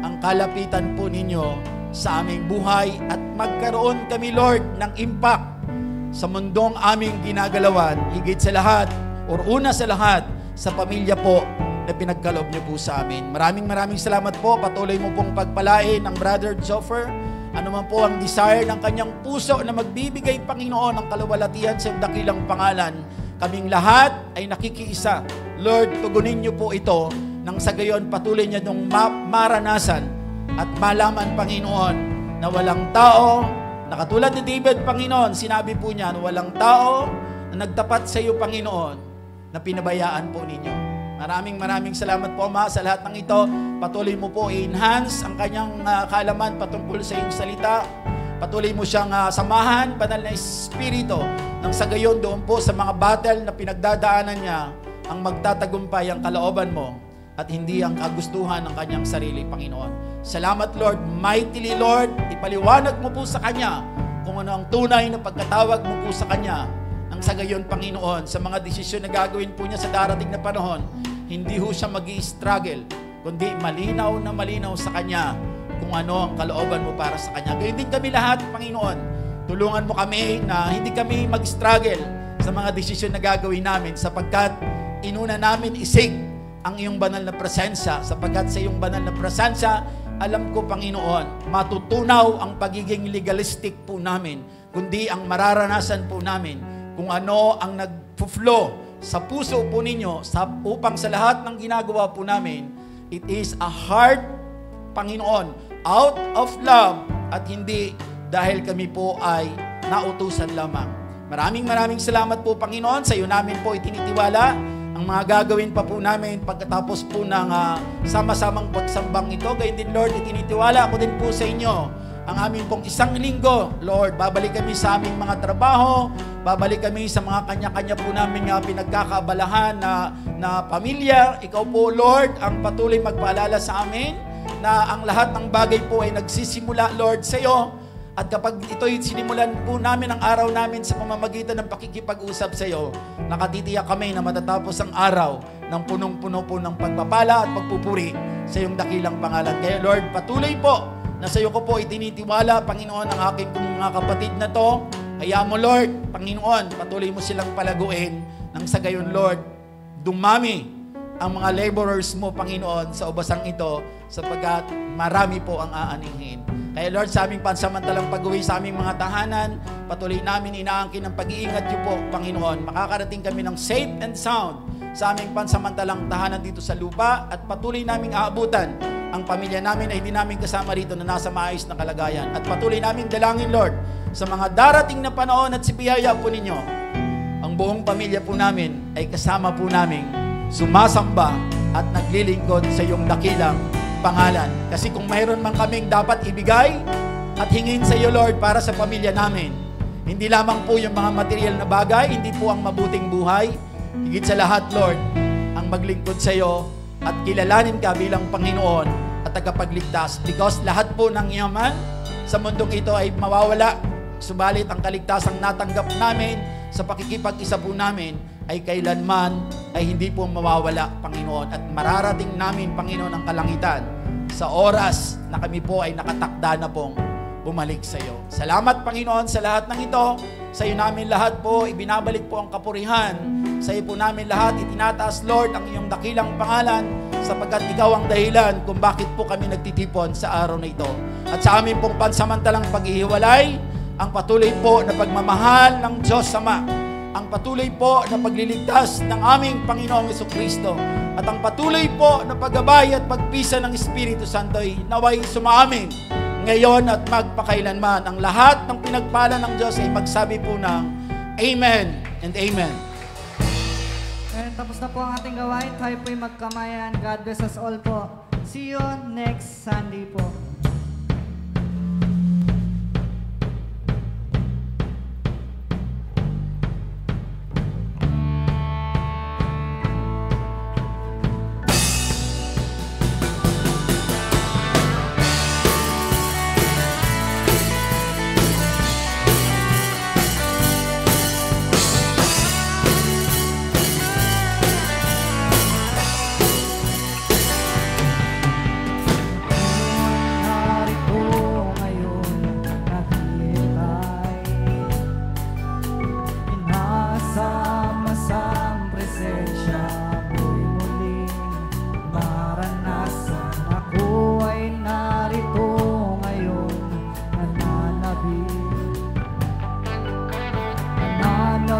ang kalapitan po ninyo sa aming buhay at magkaroon kami, Lord, ng impact sa mundong aming ginagalawan, higit sa lahat, or una sa lahat, sa pamilya po na pinagkaloob niyo po sa amin. Maraming salamat po. Patuloy mo pong pagpalain ng Brother Joffer. Ano man po ang desire ng kanyang puso na magbibigay, Panginoon, ng kaluwalhatian sa dakilang pangalan. Kaming lahat ay nakikiisa. Lord, tugunin niyo po ito nang sa gayon patuloy niya nung maranasan at malaman, Panginoon, na walang tao, na katulad ni David, Panginoon, sinabi po niya na walang tao na nagtapat sa iyo, Panginoon, na pinabayaan po ninyo. Maraming salamat po, Ama, sa lahat ng ito. Patuloy mo po i-enhance ang kanyang kaalaman patungkol sa iyong salita. Patuloy mo siyang samahan, banal na Espiritu, nang sa gayon doon po sa mga battle na pinagdadaanan niya, ang magtatagumpay ang kalooban mo at hindi ang kagustuhan ng kanyang sarili, Panginoon. Salamat, Lord. Mightily, Lord, ipaliwanag mo po sa kanya kung ano ang tunay na pagkatawag mo po sa kanya. Nang sa gayon, Panginoon, sa mga desisyon na gagawin po niya sa darating na panahon, hindi ho siya mag-i-struggle, kundi malinaw na malinaw sa kanya kung ano ang kalooban mo para sa kanya. Gayon din kami lahat, Panginoon. Tulungan mo kami na hindi kami mag-struggle sa mga desisyon na gagawin namin sapagkat inuna namin isig ang iyong banal na presensya, sapagkat sa iyong banal na presensya, alam ko, Panginoon, matutunaw ang pagiging legalistic po namin, kundi ang mararanasan po namin kung ano ang nag-flow sa puso po ninyo upang sa lahat ng ginagawa po namin, it is a heart, Panginoon, out of love at hindi dahil kami po ay nautusan lamang. Maraming salamat po, Panginoon. Sa iyo namin po itinitiwala ang mga gagawin pa po namin pagkatapos po ng sama-samang pagsambang ito. Gayon din, Lord, itinitiwala ako din po sa inyo ang aming pong isang linggo. Lord, babalik kami sa aming mga trabaho, babalik kami sa mga kanya-kanya po namin pinagkakaabalahan na pamilya. Ikaw po, Lord, ang patuloy magpaalala sa amin na ang lahat ng bagay po ay nagsisimula, Lord, sa iyo. At kapag ito'y sinimulan po namin ang araw namin sa pamamagitan ng pakikipag-usap sa iyo, nakatitiyak kami na matatapos ang araw ng punong-puno po ng pagpapala at pagpupuri sa iyong dakilang pangalan. Kaya, Lord, patuloy po na sa iyo ko po itinitiwala, Panginoon, ang aking mga kapatid na to. Kaya mo, Lord, Panginoon, patuloy mo silang palaguin nang sa gayon, Lord, dumami ang mga laborers mo, Panginoon, sa ubasang ito sapagkat marami po ang aanihin. Kaya, Lord, sa aming pansamantalang pag-uwi sa aming mga tahanan, patuloy namin inaangkin ang pag-iingat niyo po, Panginoon. Makakarating kami ng safe and sound sa aming pansamantalang tahanan dito sa lupa at patuloy naming aabutan ang pamilya namin ay hindi namin kasama rito na nasa maayos na kalagayan. At patuloy namin dalangin, Lord, sa mga darating na panahon at sibiyaya po ninyo, ang buong pamilya po namin ay kasama po namin sumasamba at naglilingkod sa iyong dakilang pangalan. Kasi kung mayroon man kaming dapat ibigay at hingin sa iyo, Lord, para sa pamilya namin, hindi lamang po yung mga material na bagay, hindi po ang mabuting buhay, higit sa lahat, Lord, ang maglingkod sa iyo at kilalanin ka bilang Panginoon at tagapagligtas. Because lahat po ng yaman sa mundong ito ay mawawala, subalit ang kaligtasang natanggap namin sa pakikipag-isa po namin ay kailanman ay hindi po mawawala, Panginoon. At mararating namin, Panginoon, ang kalangitan sa oras na kami po ay nakatakda na pong bumalik sa iyo. Salamat, Panginoon, sa lahat ng ito. Sa iyo namin lahat po, ibinabalik po ang kapurihan. Sa iyo po namin lahat, itinataas, Lord, ang iyong dakilang pangalan sapagkat ikaw ang dahilan kung bakit po kami nagtitipon sa araw na ito. At sa amin pong pansamantalang paghihiwalay, ang patuloy po na pagmamahal ng Diyos Ama, ang patuloy po na pagliligtas ng aming Panginoong Jesucristo, at ang patuloy po na paggabay at pagpisa ng Espiritu Santo ay naway sumaamin ngayon at magpakailanman. Ang lahat ng pinagpala ng Diyos ay magsabi po ng Amen and Amen. And tapos na po ang ating gawain. Tayo po'y magkamayan. God bless us all po. See you next Sunday po.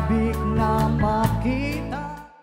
Big na makita